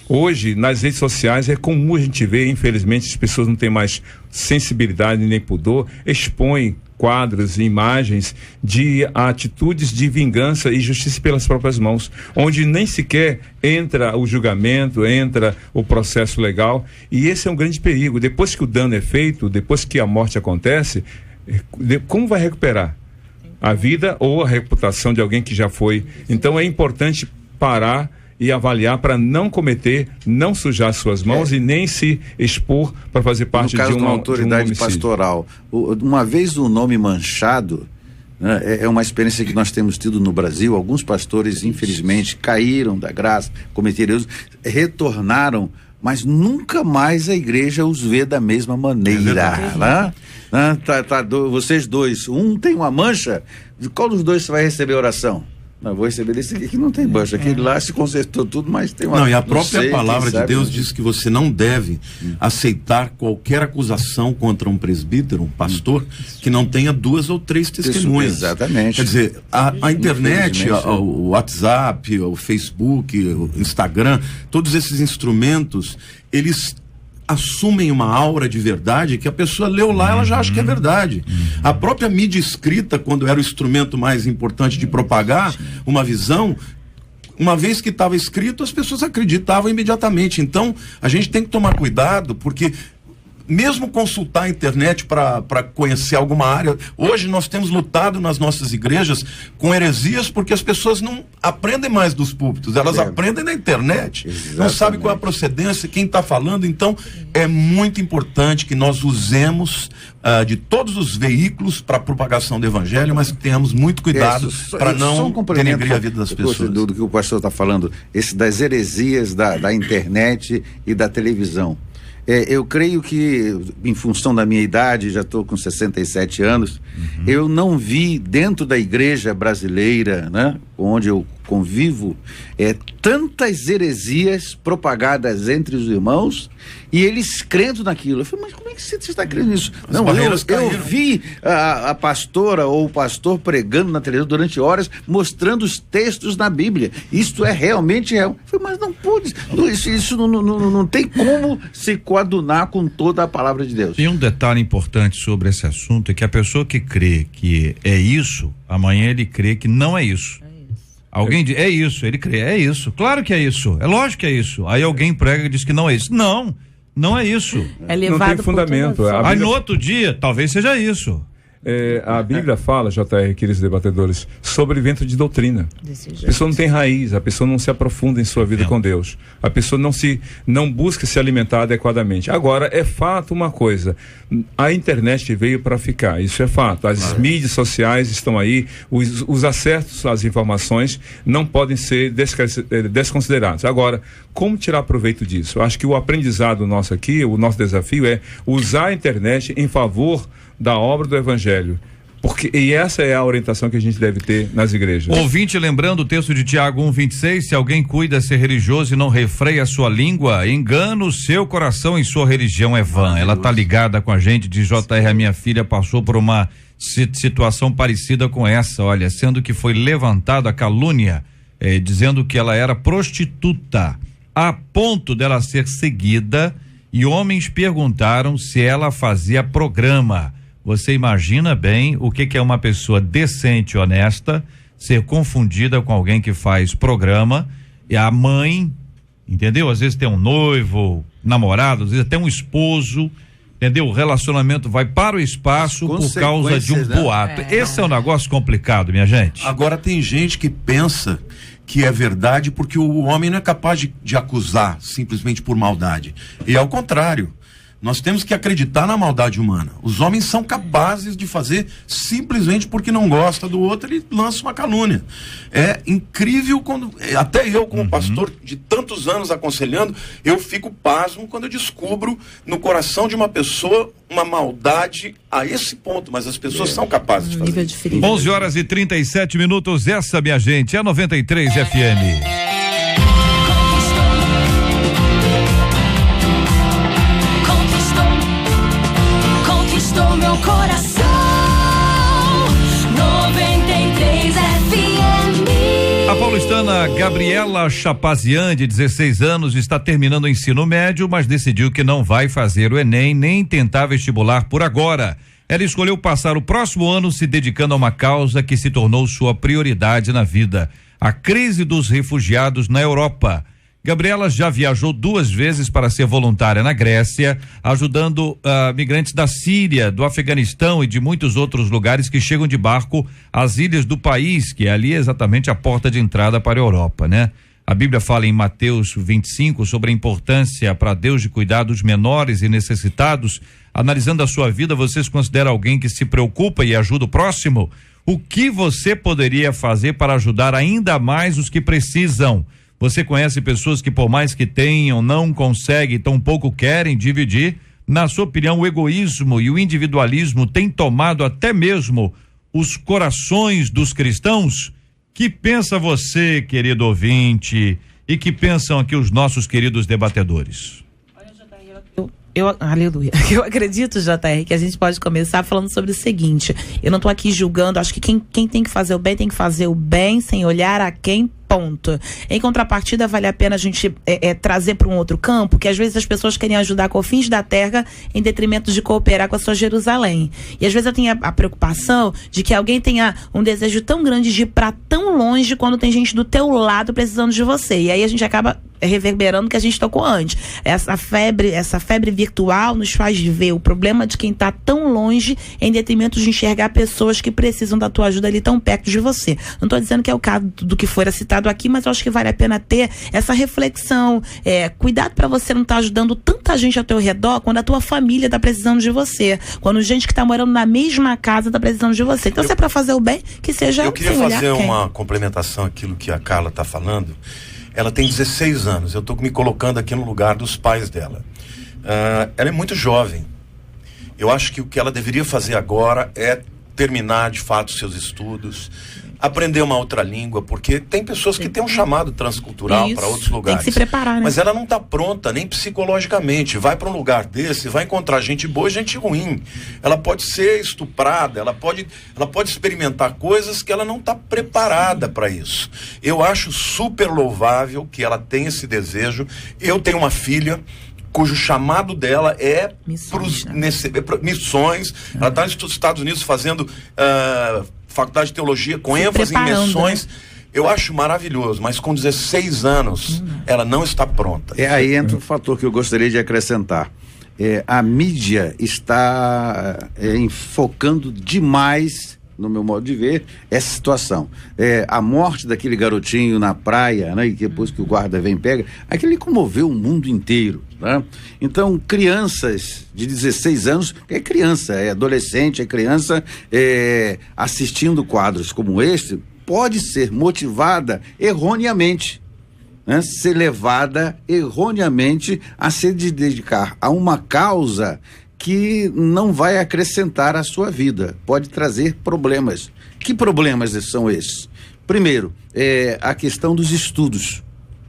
Hoje, nas redes sociais, é comum a gente ver, infelizmente, as pessoas não têm mais sensibilidade nem pudor, expõem quadros e imagens de atitudes de vingança e justiça pelas próprias mãos, onde nem sequer entra o julgamento, entra o processo legal, e esse é um grande perigo. Depois que o dano é feito, depois que a morte acontece, como vai recuperar a vida ou a reputação de alguém que já foi? Então é importante parar e avaliar para não cometer, não sujar suas mãos e nem se expor para fazer parte de uma autoridade pastoral. Uma vez o nome manchado, né, é uma experiência que nós temos tido no Brasil. Alguns pastores, infelizmente, caíram da graça, cometeram erros, retornaram, mas nunca mais a igreja os vê da mesma maneira. Vocês dois, um tem uma mancha, de qual dos dois você vai receber oração? Não, vou receber desse aqui que não tem mancha. Aquele lá se consertou tudo, mas tem uma... Não, e a própria palavra de Deus diz que você não deve aceitar qualquer acusação contra um presbítero, um pastor, que não tenha 2 ou 3 testemunhas. Exatamente. Quer dizer, a internet, o WhatsApp, o Facebook, o Instagram, todos esses instrumentos, eles assumem uma aura de verdade que a pessoa leu lá, ela já acha que é verdade. A própria mídia escrita, quando era o instrumento mais importante de propagar uma visão, uma vez que estava escrito, as pessoas acreditavam imediatamente. Então, a gente tem que tomar cuidado, porque mesmo consultar a internet para conhecer alguma área, hoje nós temos lutado nas nossas igrejas com heresias, porque as pessoas não aprendem mais dos púlpitos, elas aprendem na internet. Exatamente. Não sabem qual é a procedência, quem está falando. Então é muito importante que nós usemos de todos os veículos para a propagação do evangelho, mas que tenhamos muito cuidado para não denegrir a vida das pessoas. Do que o pastor está falando, das heresias da internet e da televisão. Eu creio que, em função da minha idade, já estou com 67 anos, eu não vi dentro da igreja brasileira, né, onde eu convivo, tantas heresias propagadas entre os irmãos e eles crendo naquilo. Eu falei, mas como é que você está crendo nisso? Não, eu vi a pastora ou o pastor pregando na televisão durante horas, mostrando os textos na Bíblia. Isto é realmente real. Eu falei, mas não pode, isso não tem como se coadunar com toda a palavra de Deus. E um detalhe importante sobre esse assunto é que a pessoa que crê que é isso, amanhã ele crê que não é isso. Alguém diz, é isso, ele crê, é isso, claro que é isso, é lógico que é isso. Aí alguém prega e diz que não é isso. Não é isso. É levado, não tem fundamento. Aí no outro dia, talvez seja isso. A Bíblia fala, JR, queridos debatedores, sobre vento de doutrina. A pessoa não tem raiz, a pessoa não se aprofunda em sua vida com Deus. A pessoa não busca se alimentar adequadamente. Agora, é fato uma coisa, a internet veio para ficar, isso é fato. As mídias sociais estão aí, os acessos às informações não podem ser desconsiderados. Agora, como tirar proveito disso? Eu acho que o aprendizado nosso aqui, o nosso desafio é usar a internet em favor da obra do evangelho, e essa é a orientação que a gente deve ter nas igrejas. Ouvinte, lembrando o texto de Tiago 1:26, se alguém cuida ser religioso e não refreia a sua língua, engana o seu coração e sua religião é vã. Ela tá ligada com a gente, de JR, a minha filha passou por uma situação parecida com essa, olha, sendo que foi levantada a calúnia, dizendo que ela era prostituta, a ponto dela ser seguida, e homens perguntaram se ela fazia programa. Você imagina bem o que é uma pessoa decente, honesta, ser confundida com alguém que faz programa, e a mãe, entendeu? Às vezes tem um noivo, namorado, às vezes até um esposo, entendeu? O relacionamento vai para o espaço por causa de um boato. Esse é um negócio complicado, minha gente. Agora tem gente que pensa que é verdade porque o homem não é capaz de acusar simplesmente por maldade. E ao contrário, nós temos que acreditar na maldade humana. Os homens são capazes de fazer simplesmente porque não gosta do outro, ele lança uma calúnia. É incrível quando, até eu como pastor de tantos anos aconselhando, eu fico pasmo quando eu descubro no coração de uma pessoa uma maldade a esse ponto, mas as pessoas são capazes de fazer. 11h37, essa, minha gente, é a 93 FM. Meu coração, 93 FM. A paulistana A Gabriela Chapazian, de 16 anos, está terminando o ensino médio, mas decidiu que não vai fazer o Enem nem tentar vestibular por agora. Ela escolheu passar o próximo ano se dedicando a uma causa que se tornou sua prioridade na vida: a crise dos refugiados na Europa. Gabriela já viajou 2 vezes para ser voluntária na Grécia, ajudando migrantes da Síria, do Afeganistão e de muitos outros lugares que chegam de barco às ilhas do país, que é ali exatamente a porta de entrada para a Europa, né? A Bíblia fala em Mateus 25 sobre a importância para Deus de cuidar dos menores e necessitados. Analisando a sua vida, você se considera alguém que se preocupa e ajuda o próximo? O que você poderia fazer para ajudar ainda mais os que precisam? Você conhece pessoas que, por mais que tenham, não conseguem, tampouco querem dividir? Na sua opinião, o egoísmo e o individualismo têm tomado até mesmo os corações dos cristãos? Que pensa você, querido ouvinte, e que pensam aqui os nossos queridos debatedores? Aleluia. Eu acredito, JR, que a gente pode começar falando sobre o seguinte: eu não estou aqui julgando, acho que quem tem que fazer o bem tem que fazer o bem sem olhar a quem. Ponto. Em contrapartida, vale a pena a gente trazer para um outro campo, que às vezes as pessoas querem ajudar com fins da terra em detrimento de cooperar com a sua Jerusalém. E às vezes eu tenho a preocupação de que alguém tenha um desejo tão grande de ir para tão longe quando tem gente do teu lado precisando de você. E aí a gente acaba reverberando o que a gente tocou antes. Essa febre virtual nos faz ver o problema de quem está tão longe em detrimento de enxergar pessoas que precisam da tua ajuda ali tão perto de você. Não estou dizendo que é o caso do que fora citado aqui, mas eu acho que vale a pena ter essa reflexão. Cuidado para você não estar ajudando tanta gente ao teu redor quando a tua família está precisando de você, quando gente que está morando na mesma casa está precisando de você. Então, se é para fazer o bem, que seja. Eu queria fazer uma complementação àquilo que a Carla está falando. Ela tem 16 anos, eu estou me colocando aqui no lugar dos pais dela. Ela é muito jovem. Eu acho que o que ela deveria fazer agora é terminar de fato seus estudos, aprender uma outra língua, porque tem pessoas que têm um chamado transcultural para outros lugares. Tem que se preparar, né? Mas ela não está pronta, nem psicologicamente. Vai para um lugar desse, vai encontrar gente boa e gente ruim. Ela pode ser estuprada, ela pode experimentar coisas que ela não está preparada para isso. Eu acho super louvável que ela tenha esse desejo. Eu tenho uma filha cujo chamado dela é missões. Ela está nos Estados Unidos fazendo faculdade de teologia com ênfase em missões. Eu acho maravilhoso, mas com 16 anos ela não está pronta. Aí entra um fator que eu gostaria de acrescentar. A mídia está enfocando demais, no meu modo de ver, essa situação. A morte daquele garotinho na praia, né, e depois que o guarda vem e pega, aquele comoveu o mundo inteiro, né? Então, crianças de 16 anos, é criança, é adolescente, é criança, assistindo quadros como este, pode ser motivada erroneamente, né? Ser levada erroneamente a se dedicar a uma causa que não vai acrescentar à sua vida, pode trazer problemas. Que problemas são esses? Primeiro, a questão dos estudos,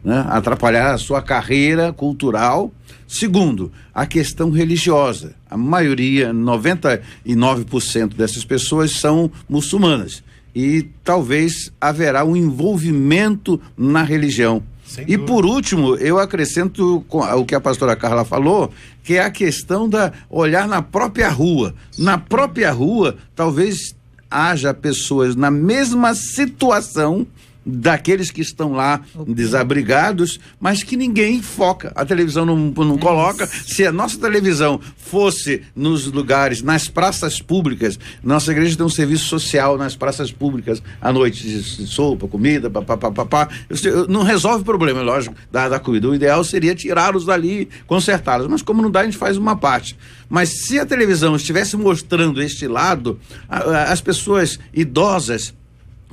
né? Atrapalhar a sua carreira cultural. Segundo, a questão religiosa. A maioria, 99% dessas pessoas são muçulmanas e talvez haverá um envolvimento na religião. E por último, eu acrescento o que a pastora Carla falou, que é a questão da olhar na própria rua. Na própria rua, talvez haja pessoas na mesma situação daqueles que estão lá desabrigados, mas que ninguém foca. A televisão não coloca. Se a nossa televisão fosse nos lugares, nas praças públicas, nossa igreja tem um serviço social nas praças públicas, à noite, de sopa, comida, papapá. Não resolve o problema, lógico, da comida. O ideal seria tirá-los dali, consertá-los, mas como não dá, a gente faz uma parte. Mas se a televisão estivesse mostrando este lado, as pessoas idosas,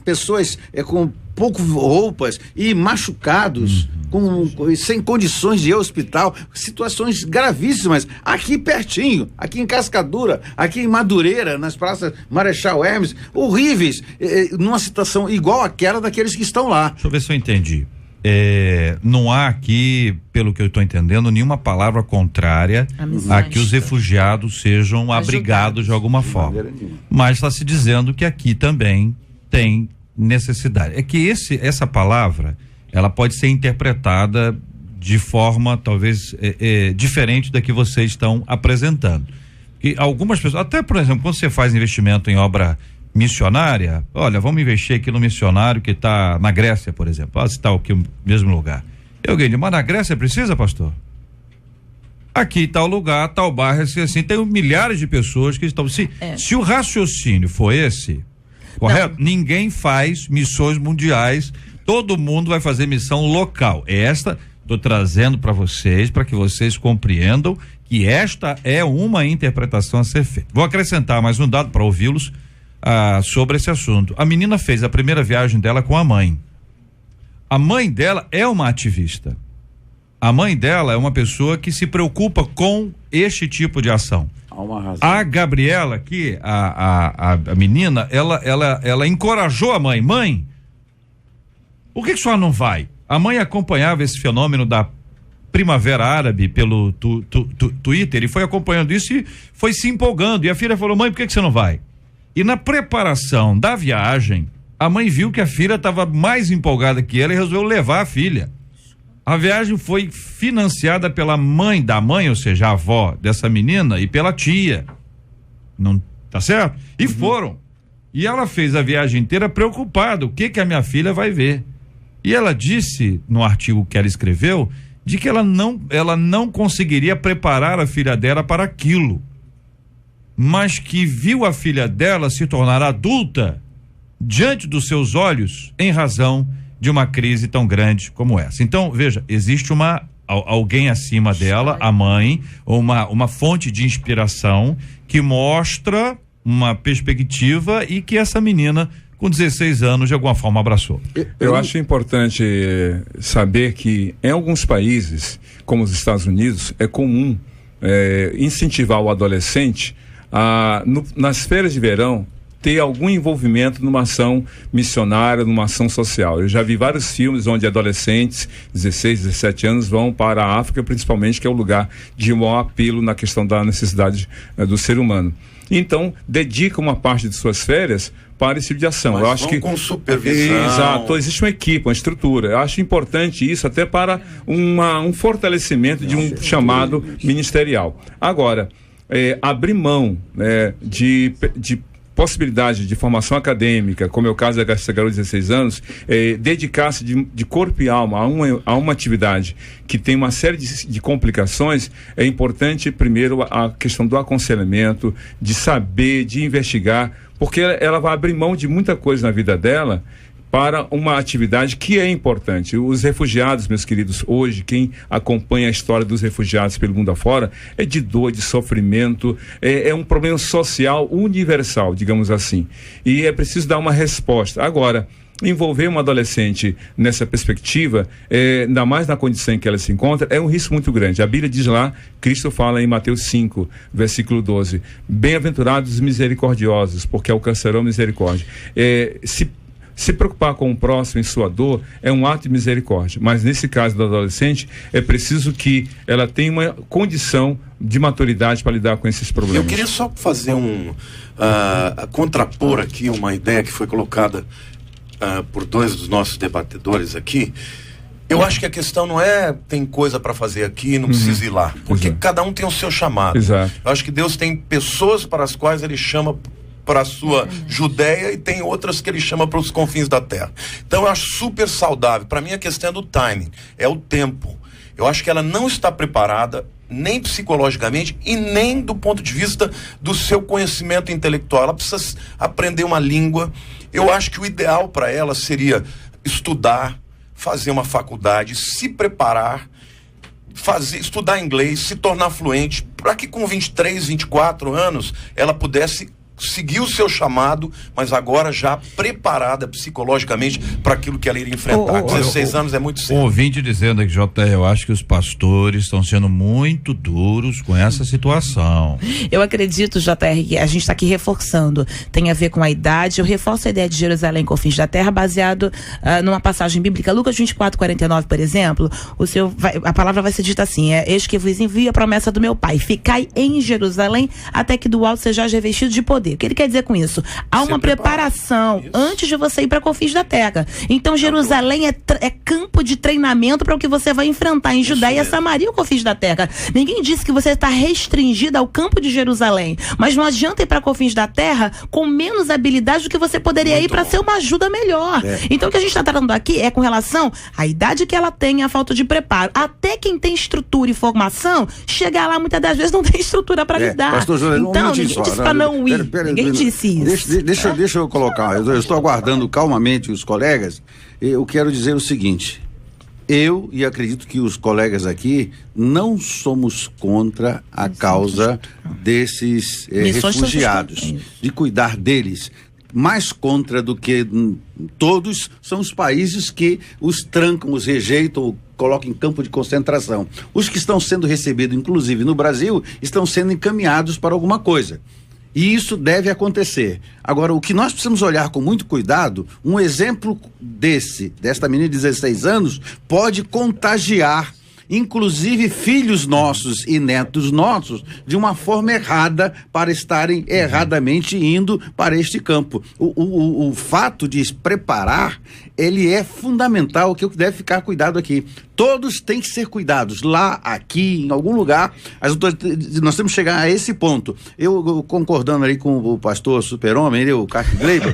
pessoas com pouco roupas e machucados, sem condições de ir ao hospital, situações gravíssimas, aqui pertinho, aqui em Cascadura, aqui em Madureira, nas praças Marechal Hermes, horríveis, numa situação igual àquela daqueles que estão lá. Deixa eu ver se eu entendi. Não há aqui, pelo que eu estou entendendo, nenhuma palavra contrária a que os refugiados sejam abrigados de alguma forma, mas está se dizendo que aqui também tem necessidade. É que essa palavra, ela pode ser interpretada de forma talvez diferente da que vocês estão apresentando. E algumas pessoas, até por exemplo, quando você faz investimento em obra missionária, olha, vamos investir aqui no missionário que está na Grécia, por exemplo, se está aqui no mesmo lugar. Alguém diz, mas na Grécia precisa, pastor? Aqui tal lugar, tal bairro, assim, tem milhares de pessoas que estão, se o raciocínio for esse, correto? Não. Ninguém faz missões mundiais, todo mundo vai fazer missão local. Estou trazendo para vocês, para que vocês compreendam que esta é uma interpretação a ser feita. Vou acrescentar mais um dado para ouvi-los sobre esse assunto. A menina fez a primeira viagem dela com a mãe. A mãe dela é uma ativista. A mãe dela é uma pessoa que se preocupa com este tipo de ação. Há uma razão. A Gabriela aqui, a menina, ela encorajou a mãe. Mãe, por que a senhora não vai? A mãe acompanhava esse fenômeno da Primavera Árabe pelo Twitter e foi acompanhando isso e foi se empolgando. E a filha falou, mãe, por que você não vai? E na preparação da viagem, a mãe viu que a filha estava mais empolgada que ela e resolveu levar a filha. A viagem foi financiada pela mãe da mãe, ou seja, a avó dessa menina, e pela tia. Não, tá certo? E foram. E ela fez a viagem inteira preocupada, o que a minha filha vai ver? E ela disse, no artigo que ela escreveu, de que ela não conseguiria preparar a filha dela para aquilo, mas que viu a filha dela se tornar adulta diante dos seus olhos em razão de uma crise tão grande como essa. Então, veja, existe alguém acima dela, a mãe, uma fonte de inspiração que mostra uma perspectiva e que essa menina com 16 anos, de alguma forma, abraçou. Eu acho importante saber que em alguns países, como os Estados Unidos, é comum incentivar o adolescente nas férias de verão ter algum envolvimento numa ação missionária, numa ação social. Eu já vi vários filmes onde adolescentes, 16, 17 anos, vão para a África, principalmente, que é o lugar de maior apelo na questão da necessidade do ser humano. Então, dedica uma parte de suas férias para esse tipo de ação. Mas eu acho que com supervisão. Exato, existe uma equipe, uma estrutura. Eu acho importante isso até para um fortalecimento de um chamado ministerial. Agora, abrir mão de possibilidade de formação acadêmica, como é o caso dessa garota de 16 anos, dedicar-se de corpo e alma a uma atividade que tem uma série de complicações, é importante, primeiro, a questão do aconselhamento, de saber, de investigar, porque ela vai abrir mão de muita coisa na vida dela para uma atividade que é importante. Os refugiados, meus queridos, hoje, quem acompanha a história dos refugiados pelo mundo afora, é de dor, de sofrimento, é um problema social universal, digamos assim. E é preciso dar uma resposta. Agora, envolver uma adolescente nessa perspectiva, ainda mais na condição em que ela se encontra, é um risco muito grande. A Bíblia diz lá, Cristo fala em Mateus 5, versículo 12, bem-aventurados os misericordiosos, porque alcançarão misericórdia. Se preocupar com o próximo em sua dor é um ato de misericórdia, mas nesse caso do adolescente é preciso que ela tenha uma condição de maturidade para lidar com esses problemas. Eu queria só fazer contrapor aqui uma ideia que foi colocada por dois dos nossos debatedores aqui. Eu acho que a questão não tem coisa para fazer aqui, não precisa ir lá, porque cada um tem o seu chamado. Exato. Eu acho que Deus tem pessoas para as quais Ele chama para a sua Judeia e tem outras que Ele chama para os confins da terra. Então eu acho super saudável. Para mim a questão é do timing, é o tempo. Eu acho que ela não está preparada nem psicologicamente e nem do ponto de vista do seu conhecimento intelectual. Ela precisa aprender uma língua. Eu acho que o ideal para ela seria estudar, fazer uma faculdade, se preparar, estudar inglês, se tornar fluente, para que com 23, 24 anos ela pudesse seguir o seu chamado, mas agora já preparada psicologicamente para aquilo que ela iria enfrentar. 16 anos é muito cedo. Um ouvinte dizendo aqui, eu acho que os pastores estão sendo muito duros com essa situação. Eu acredito, JR, que a gente está aqui reforçando, tem a ver com a idade. Eu reforço a ideia de Jerusalém confins da terra, baseado numa passagem bíblica, Lucas 24:49, por exemplo. A palavra vai ser dita assim: eis que vos envio a promessa do meu Pai, ficai em Jerusalém até que do alto sejais revestido de poder. O que ele quer dizer com isso? Há uma preparação antes de você ir para Confins da Terra. Então Jerusalém é campo de treinamento para o que você vai enfrentar em Judéia, Samaria ou Confins da Terra. Ninguém disse que você está restringido ao campo de Jerusalém, mas não adianta ir para Confins da Terra com menos habilidade do que você poderia ir para ser uma ajuda melhor. Então o que a gente está tratando aqui é com relação à idade que ela tem, a falta de preparo. Até quem tem estrutura e formação, chegar lá muitas das vezes não tem estrutura para lidar. Pastor José, então, ninguém disse para não ir. Ninguém disse isso. Deixa eu colocar, eu estou aguardando calmamente os colegas. Eu quero dizer o seguinte: eu e acredito que os colegas aqui não somos contra a causa desses refugiados, de cuidar deles. Mais contra do que todos são os países que os trancam, os rejeitam, colocam em campo de concentração. Os que estão sendo recebidos, inclusive no Brasil, estão sendo encaminhados para alguma coisa. E isso deve acontecer. Agora, o que nós precisamos olhar com muito cuidado, um exemplo desta menina de 16 anos, pode contagiar, inclusive filhos nossos e netos nossos, de uma forma errada, para estarem erradamente indo para este campo. O fato de se preparar, ele é fundamental, que deve ficar cuidado aqui. Todos têm que ser cuidados, lá, aqui, em algum lugar. Nós temos que chegar a esse ponto. Eu concordando aí com o pastor Super-Homem, o Carlos Gleiber,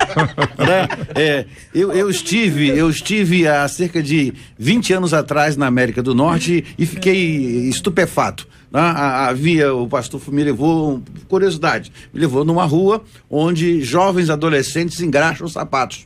né? Eu estive há cerca de 20 anos atrás na América do Norte e fiquei estupefato. O pastor me levou, curiosidade, me levou numa rua onde jovens adolescentes engraxam sapatos.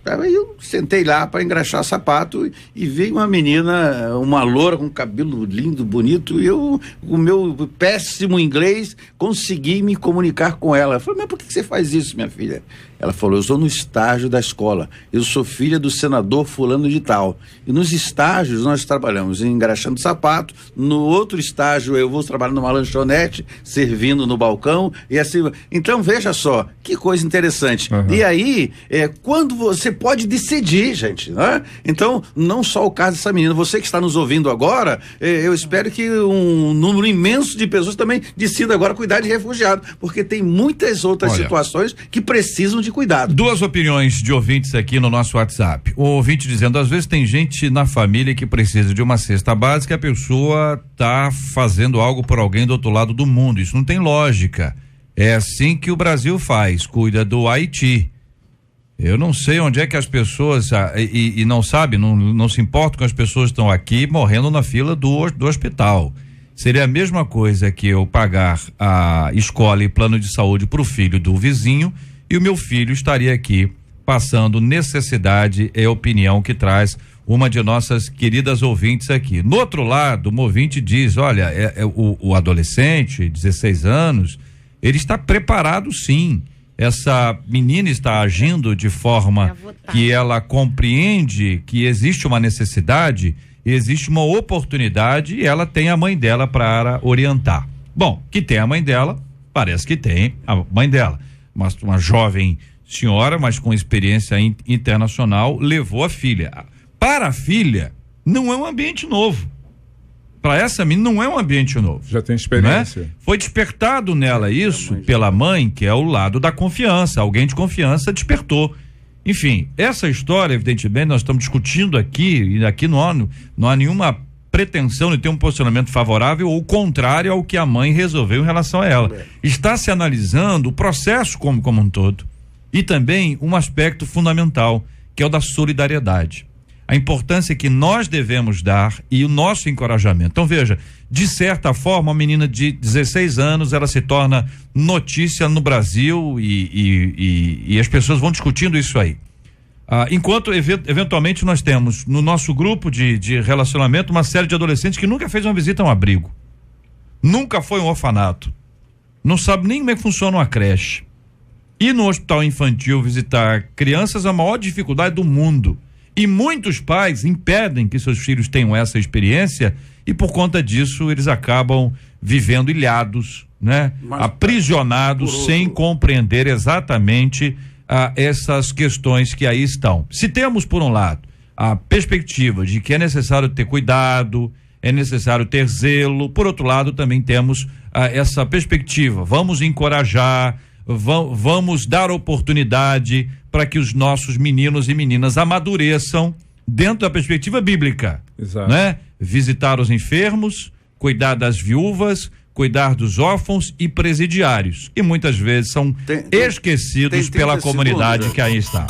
Aí eu sentei lá para engraxar sapato e veio uma menina, uma loura com cabelo lindo, bonito, e eu, com o meu péssimo inglês, consegui me comunicar com ela. Eu falei: mas por que você faz isso, minha filha? Ela falou: eu sou no estágio da escola, eu sou filha do senador fulano de tal, e nos estágios nós trabalhamos engraxando sapato, no outro estágio eu vou trabalhar numa lanchonete, servindo no balcão, e assim. Então veja só, que coisa interessante. E aí, quando você pode decidir, gente, né? Então, não só o caso dessa menina, você que está nos ouvindo agora, eu espero que um número imenso de pessoas também decida agora cuidar de refugiado, porque tem muitas outras situações que precisam de cuidado. Duas opiniões de ouvintes aqui no nosso WhatsApp. O ouvinte dizendo: às vezes tem gente na família que precisa de uma cesta básica, a pessoa tá fazendo algo por alguém do outro lado do mundo. Isso não tem lógica. É assim que o Brasil faz, cuida do Haiti. Eu não sei onde é que as pessoas e não sabe, não se importa com as pessoas que estão aqui morrendo na fila do hospital. Seria a mesma coisa que eu pagar a escola e plano de saúde para o filho do vizinho, e o meu filho estaria aqui passando necessidade. É a opinião que traz uma de nossas queridas ouvintes aqui. No outro lado, uma ouvinte diz: olha, o adolescente, 16 anos, ele está preparado sim. Essa menina está agindo de forma que ela compreende que existe uma necessidade, existe uma oportunidade, e ela tem a mãe dela para orientar. Bom, que tem a mãe dela, parece que tem a mãe dela. Uma jovem senhora, mas com experiência internacional, levou a filha. Para a filha, não é um ambiente novo. Para essa menina não é um ambiente novo. Já tem experiência. Né? Foi despertado nela isso pela mãe, que é o lado da confiança. Alguém de confiança despertou. Enfim, essa história, evidentemente, nós estamos discutindo aqui, e aqui não há nenhuma pretensão de ter um posicionamento favorável ou contrário ao que a mãe resolveu em relação a ela. Está se analisando o processo como um todo, e também um aspecto fundamental, que é o da solidariedade. A importância que nós devemos dar e o nosso encorajamento. Então veja, de certa forma, uma menina de 16 anos, ela se torna notícia no Brasil e as pessoas vão discutindo isso aí. Enquanto eventualmente nós temos no nosso grupo de relacionamento uma série de adolescentes que nunca fez uma visita a um abrigo, nunca foi um orfanato, não sabe nem como é que funciona uma creche. Ir no hospital infantil visitar crianças é a maior dificuldade do mundo. E muitos pais impedem que seus filhos tenham essa experiência, e por conta disso eles acabam vivendo ilhados, né? Aprisionados, sem compreender exatamente essas questões que aí estão. Se temos, por um lado, a perspectiva de que é necessário ter cuidado, é necessário ter zelo, por outro lado também temos essa perspectiva, vamos encorajar, vamos dar oportunidade para que os nossos meninos e meninas amadureçam dentro da perspectiva bíblica. Exato. Né? Visitar os enfermos, cuidar das viúvas, cuidar dos órfãos e presidiários, que muitas vezes são esquecidos pela comunidade que aí está.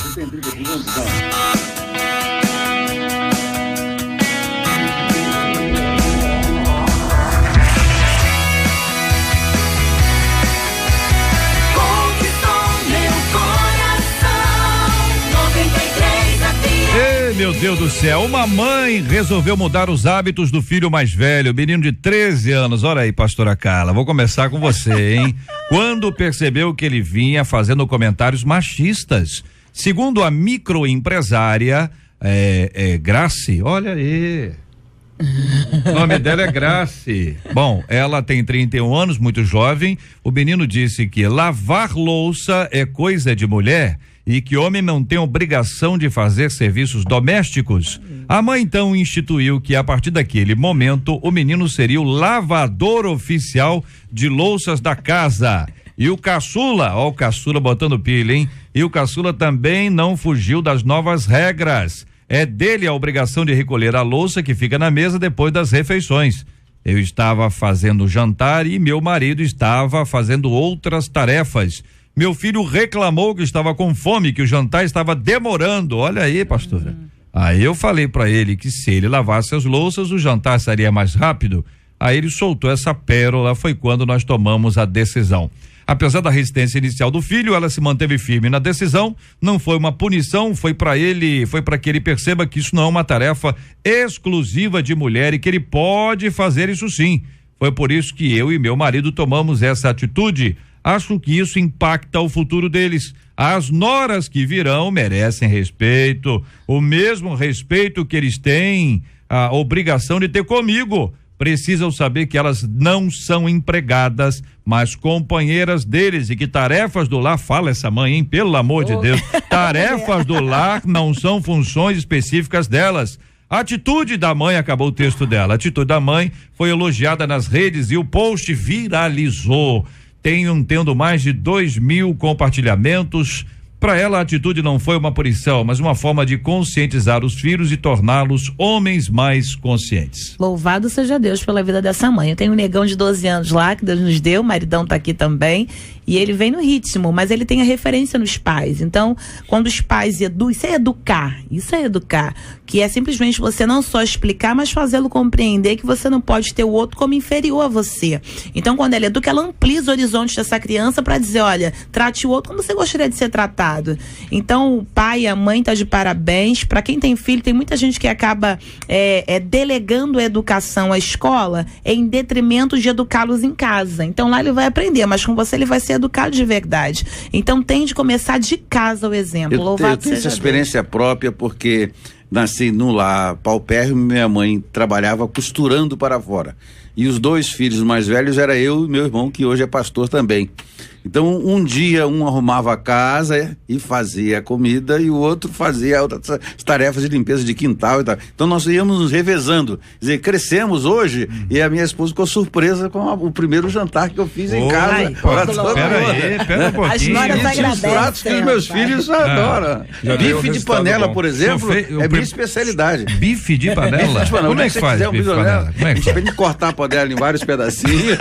Meu Deus do céu, uma mãe resolveu mudar os hábitos do filho mais velho, menino de 13 anos. Olha aí, pastora Carla, vou começar com você, hein? Quando percebeu que ele vinha fazendo comentários machistas. Segundo a microempresária Grace, olha aí. O nome dela é Grace. Bom, ela tem 31 anos, muito jovem. O menino disse que lavar louça é coisa de mulher e que homem não tem obrigação de fazer serviços domésticos. A mãe então instituiu que a partir daquele momento o menino seria o lavador oficial de louças da casa. E o caçula, ó, o caçula botando pilha, hein? E o caçula também não fugiu das novas regras. É dele a obrigação de recolher a louça que fica na mesa depois das refeições. Eu estava fazendo jantar e meu marido estava fazendo outras tarefas. Meu filho reclamou que estava com fome, que o jantar estava demorando. Olha aí, pastora. Aí eu falei para ele que se ele lavasse as louças, o jantar seria mais rápido. Aí ele soltou essa pérola, foi quando nós tomamos a decisão. Apesar da resistência inicial do filho, ela se manteve firme na decisão. Não foi uma punição, foi para que ele perceba que isso não é uma tarefa exclusiva de mulher e que ele pode fazer isso sim. Foi por isso que eu e meu marido tomamos essa atitude. Acho que isso impacta o futuro deles. As noras que virão merecem respeito, o mesmo respeito que eles têm a obrigação de ter comigo. Precisam saber que elas não são empregadas, mas companheiras deles e que tarefas do lar, fala essa mãe, hein? Pelo amor de Deus, tarefas do lar não são funções específicas delas. A atitude da mãe, acabou o texto dela, a atitude da mãe foi elogiada nas redes e o post viralizou. Tendo mais de 2.000 compartilhamentos. Para ela, a atitude não foi uma punição, mas uma forma de conscientizar os filhos e torná-los homens mais conscientes. Louvado seja Deus pela vida dessa mãe. Eu tenho um negão de 12 anos lá, que Deus nos deu, o maridão tá aqui também, e ele vem no ritmo, mas ele tem a referência nos pais. Então, quando os pais isso é educar, que é simplesmente você não só explicar, mas fazê-lo compreender que você não pode ter o outro como inferior a você. Então, quando ela educa, ela amplia os horizontes dessa criança para dizer, olha, trate o outro como você gostaria de ser tratado. Então o pai e a mãe tá de parabéns. Para quem tem filho, tem muita gente que acaba delegando a educação à escola em detrimento de educá-los em casa. Então lá ele vai aprender, mas com você ele vai ser educado de verdade. Então tem de começar de casa o exemplo. Eu tenho essa experiência própria porque nasci num lar paupérrimo, minha mãe trabalhava costurando para fora. E os 2 filhos mais velhos era eu e meu irmão, que hoje é pastor também. Então, um dia um arrumava a casa e fazia a comida e o outro fazia outras tarefas de limpeza de quintal e tal. Então, nós íamos nos revezando. Quer dizer, crescemos hoje e a minha esposa ficou surpresa com o primeiro jantar que eu fiz em casa. Pera um pouquinho. As noras agradecem. Os pratos que os meus filhos adoram. Bife de panela, por exemplo, é minha especialidade. Bife de panela? Como é que faz bife de panela? A gente tem que cortar a panela em vários pedacinhos.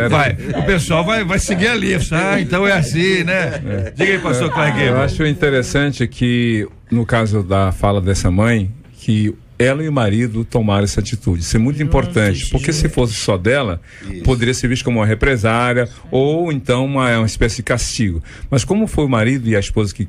Vai, o pessoal vai seguir a lista. Então é assim, né? Diga aí, pastor Clay. Eu acho interessante que, no caso da fala dessa mãe, que ela e o marido tomaram essa atitude. Isso é muito importante, porque se fosse só dela, poderia ser visto como uma represária ou então uma espécie de castigo. Mas como foi o marido e a esposa que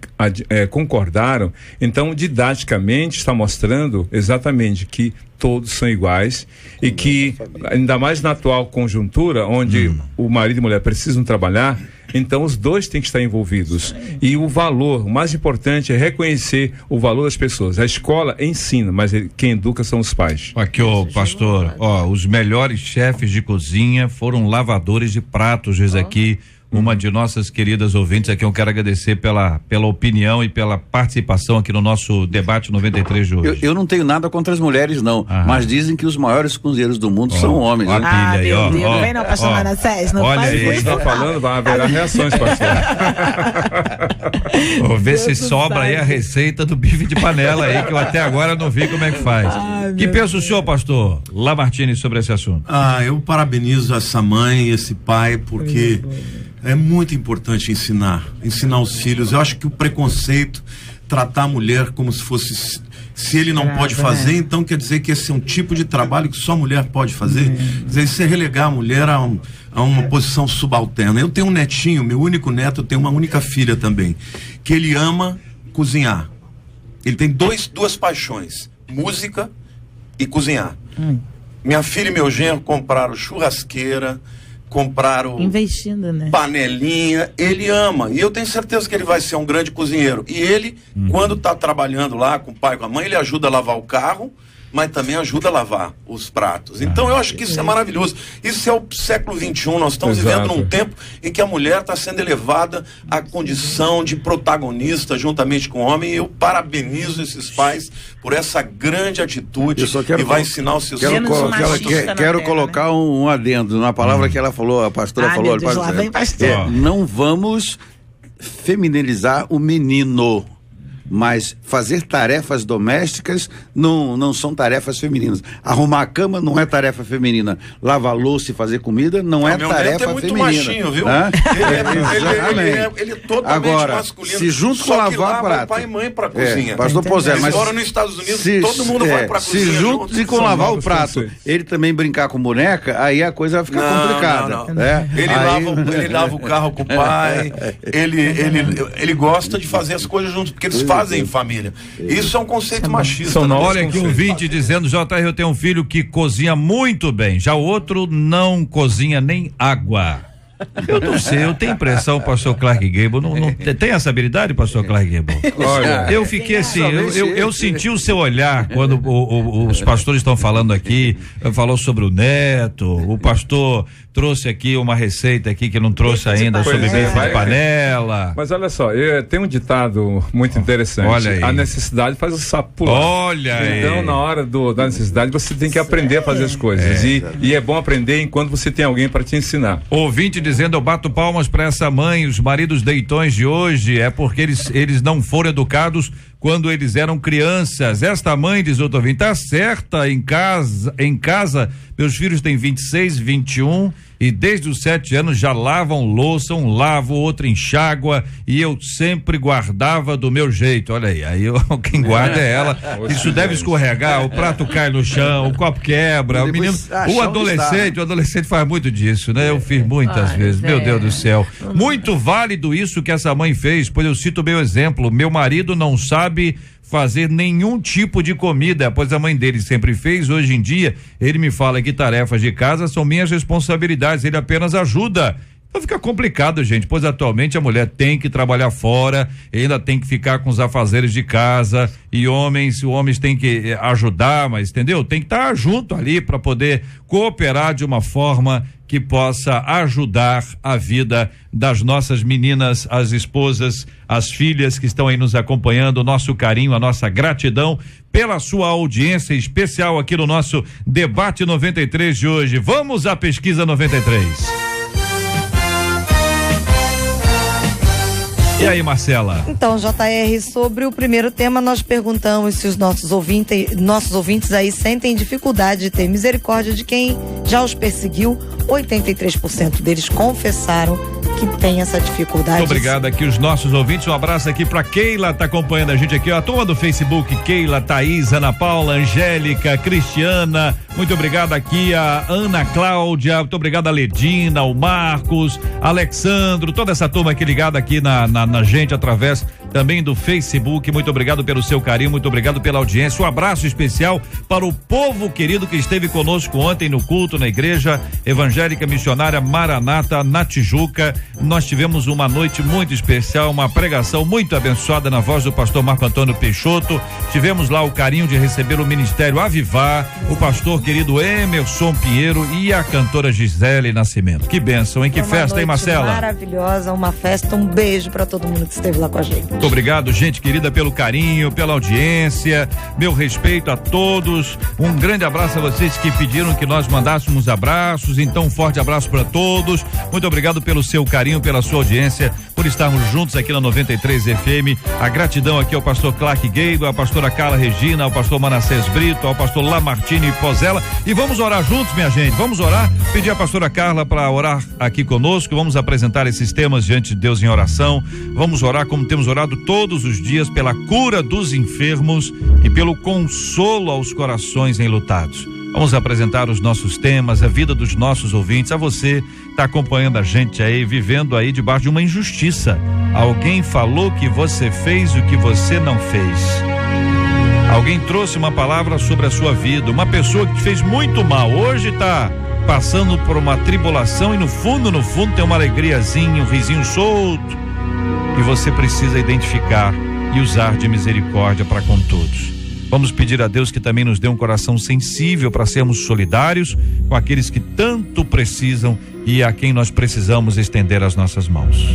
concordaram, então didaticamente está mostrando exatamente que todos são iguais e que, ainda mais na atual conjuntura, onde o marido e a mulher precisam trabalhar, então os dois têm que estar envolvidos. E o valor, o mais importante é reconhecer o valor das pessoas. A escola ensina, mas quem educa são os pais. Aqui, pastor, os melhores chefes de cozinha foram lavadores de pratos, diz aqui uma de nossas queridas ouvintes, a quem eu quero agradecer pela opinião e pela participação aqui no nosso debate 93 de hoje. Eu não tenho nada contra as mulheres, não, mas dizem que os maiores cozinheiros do mundo são homens. Ó, Né? pilha aí, ó. Não vem não, pastor Manassés, não olha faz aí. isso. Você está falando, vai haver reações, pastor. Vou ver se Deus sobra aí sabe. a receita do bife de panela aí, que eu até agora não vi como é que faz. Que pensa o senhor, pastor Lamartine, sobre esse assunto? Eu parabenizo essa mãe e esse pai, porque é muito importante ensinar os filhos. Eu acho que o preconceito, tratar a mulher como se fosse, se ele não pode fazer, então quer dizer que esse é um tipo de trabalho que só a mulher pode fazer. Quer dizer, isso é relegar a mulher a uma posição subalterna. Eu tenho um netinho, meu único neto, eu tenho uma única filha também, que ele ama cozinhar. Ele tem duas paixões, música e cozinhar. Minha filha e meu genro compraram churrasqueira, compraram Investindo, né? panelinha, ele ama, e eu tenho certeza que ele vai ser um grande cozinheiro. E ele, quando está trabalhando lá com o pai e com a mãe, ele ajuda a lavar o carro, mas também ajuda a lavar os pratos. Então eu acho que isso é maravilhoso. Isso é o século XXI, nós estamos vivendo num tempo em que a mulher está sendo elevada à condição de protagonista juntamente com o homem, e eu parabenizo esses pais por essa grande atitude e vai ensinar os seus filhos. Quero colocar um adendo na palavra que ela falou, a pastora falou. Meu Deus, lá vem pastor. Não vamos feminilizar o menino, mas fazer tarefas domésticas não são tarefas femininas. Arrumar a cama não é tarefa feminina. Lavar louça e fazer comida não é tarefa feminina. Meu neto é muito machinho, viu? Ele é totalmente agora, masculino. Se junto com lavar prato, pai e mãe para cozinha. Pastor Pozé, mas agora nos Estados Unidos todo mundo vai para cozinha. Se junto e com lavar o prato, ele também brincar com boneca, aí a coisa vai ficar complicada. Não. Ele lava o carro com o pai. Ele gosta de fazer as coisas juntos, porque eles fazem em família. Isso é um conceito machista. Olha aqui um ouvinte dizendo: JR, eu tenho um filho que cozinha muito bem, já o outro não cozinha nem água. Eu não sei, eu tenho impressão, pastor Clark Gable, não tem essa habilidade, pastor Clark Gable? Olha, eu fiquei assim, eu senti o seu olhar quando os pastores estão falando aqui, falou sobre o neto, o pastor trouxe aqui uma receita aqui que não trouxe ainda sobre bife de panela. Mas olha só, tem um ditado muito interessante. Olha aí. A necessidade faz o sapo pular. Olha aí. Então, na hora da necessidade, você tem que aprender a fazer as coisas. E é bom aprender enquanto você tem alguém para te ensinar. Ouvinte dizendo: eu bato palmas para essa mãe, os maridos deitões de hoje, é porque eles não foram educados quando eles eram crianças. Esta mãe, diz outro ouvinte, tá certa. Em casa, meus filhos têm 26, 21 e desde os 7 anos já lavam louça, um lava, o outro enxágua, e eu sempre guardava do meu jeito. Olha aí, quem guarda é ela. Isso deve escorregar, o prato cai no chão, o copo quebra, o menino, o adolescente faz muito disso, né? Eu fiz muitas vezes, meu Deus do céu. Muito válido isso que essa mãe fez, pois eu cito meu exemplo, meu marido não sabe fazer nenhum tipo de comida, pois a mãe dele sempre fez. Hoje em dia, ele me fala que tarefas de casa são minhas responsabilidades, ele apenas ajuda. Então fica complicado, gente, pois atualmente a mulher tem que trabalhar fora, ainda tem que ficar com os afazeres de casa, e os homens têm que ajudar, mas entendeu? Tem que estar junto ali para poder cooperar de uma forma que possa ajudar a vida das nossas meninas, as esposas, as filhas que estão aí nos acompanhando. O nosso carinho, a nossa gratidão pela sua audiência especial aqui no nosso Debate 93 de hoje. Vamos à pesquisa 93. E aí, Marcela? Então, JR, sobre o primeiro tema, nós perguntamos se os nossos ouvintes aí sentem dificuldade de ter misericórdia de quem já os perseguiu. 83% deles confessaram que tem essa dificuldade. Muito obrigado aqui os nossos ouvintes, um abraço aqui pra Keila, tá acompanhando a gente aqui, ó, a turma do Facebook, Keila, Thaís, Ana Paula, Angélica, Cristiana, muito obrigado aqui a Ana Cláudia, muito obrigado a Ledina, o Marcos, Alexandro, toda essa turma aqui ligada aqui na na gente através também do Facebook. Muito obrigado pelo seu carinho, muito obrigado pela audiência. Um abraço especial para o povo querido que esteve conosco ontem no culto na Igreja Evangélica Missionária Maranata, na Tijuca. Nós tivemos uma noite muito especial, uma pregação muito abençoada na voz do pastor Marco Antônio Peixoto. Tivemos lá o carinho de receber o Ministério Avivar, o pastor querido Emerson Pinheiro e a cantora Gisele Nascimento. Que bênção, hein? Que festa, hein, Marcela? Maravilhosa, uma festa, um beijo para todo mundo que esteve lá com a gente. Muito obrigado, gente querida, pelo carinho, pela audiência, meu respeito a todos, um grande abraço a vocês que pediram que nós mandássemos abraços, então um forte abraço para todos, muito obrigado pelo seu carinho, pela sua audiência, por estarmos juntos aqui na 93 FM, a gratidão aqui ao pastor Clark Gueido, à pastora Carla Regina, ao pastor Manassés Brito, ao pastor Lamartine Pozella, e vamos orar juntos, minha gente, vamos orar, pedir à pastora Carla para orar aqui conosco, vamos apresentar esses temas diante de Deus em oração, vamos orar como temos orado todos os dias pela cura dos enfermos e pelo consolo aos corações enlutados. Vamos apresentar os nossos temas, a vida dos nossos ouvintes, a você está acompanhando a gente aí, vivendo aí debaixo de uma injustiça. Alguém falou que você fez o que você não fez. Alguém trouxe uma palavra sobre a sua vida, uma pessoa que te fez muito mal, hoje está passando por uma tribulação e no fundo tem uma alegriazinha, um risinho solto. E você precisa identificar e usar de misericórdia para com todos. Vamos pedir a Deus que também nos dê um coração sensível para sermos solidários com aqueles que tanto precisam e a quem nós precisamos estender as nossas mãos.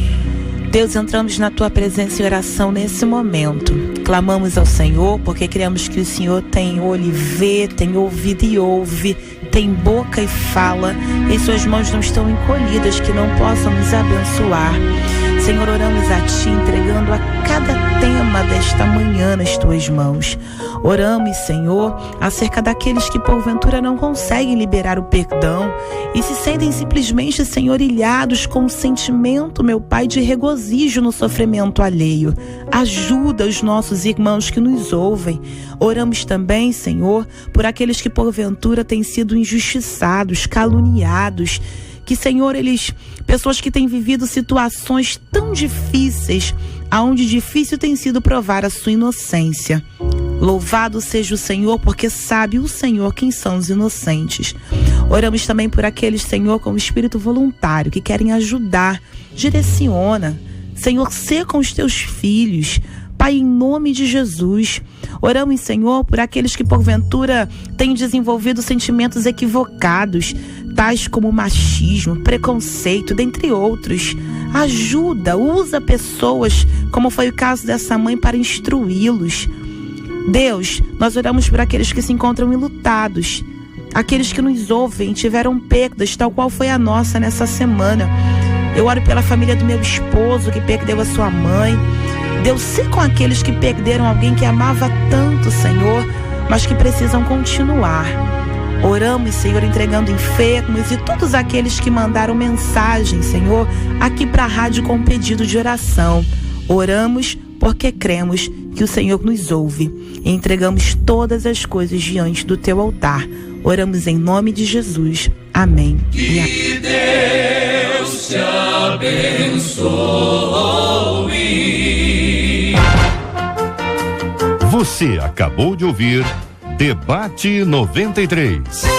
Deus, entramos na tua presença em oração nesse momento. Clamamos ao Senhor porque cremos que o Senhor tem olho e vê, tem ouvido e ouve, tem boca e fala, e suas mãos não estão encolhidas que não possam nos abençoar. Senhor, oramos a Ti, entregando a cada tema desta manhã nas Tuas mãos. Oramos, Senhor, acerca daqueles que porventura não conseguem liberar o perdão e se sentem simplesmente, Senhor, ilhados com um sentimento, meu Pai, de regozijo no sofrimento alheio. Ajuda os nossos irmãos que nos ouvem. Oramos também, Senhor, por aqueles que porventura têm sido injustiçados, caluniados, que, Senhor, pessoas que têm vivido situações tão difíceis, aonde difícil tem sido provar a sua inocência. Louvado seja o Senhor, porque sabe o Senhor quem são os inocentes. Oramos também por aqueles, Senhor, com o espírito voluntário, que querem ajudar. Direciona, Senhor, sê com os teus filhos, Pai, em nome de Jesus. Oramos, Senhor, por aqueles que porventura têm desenvolvido sentimentos equivocados, tais como machismo, preconceito, dentre outros. Ajuda, usa pessoas, como foi o caso dessa mãe, para instruí-los. Deus, nós oramos por aqueles que se encontram enlutados, aqueles que nos ouvem, tiveram perdas, tal qual foi a nossa nessa semana. Eu oro pela família do meu esposo, que perdeu a sua mãe. Deus, sê com aqueles que perderam alguém que amava tanto, Senhor, mas que precisam continuar. Oramos, Senhor, entregando enfermos e todos aqueles que mandaram mensagem, Senhor, aqui para a rádio com pedido de oração. Oramos porque cremos que o Senhor nos ouve e entregamos todas as coisas diante do teu altar. Oramos em nome de Jesus. Amém. Que Deus te abençoe. Você acabou de ouvir Debate 93.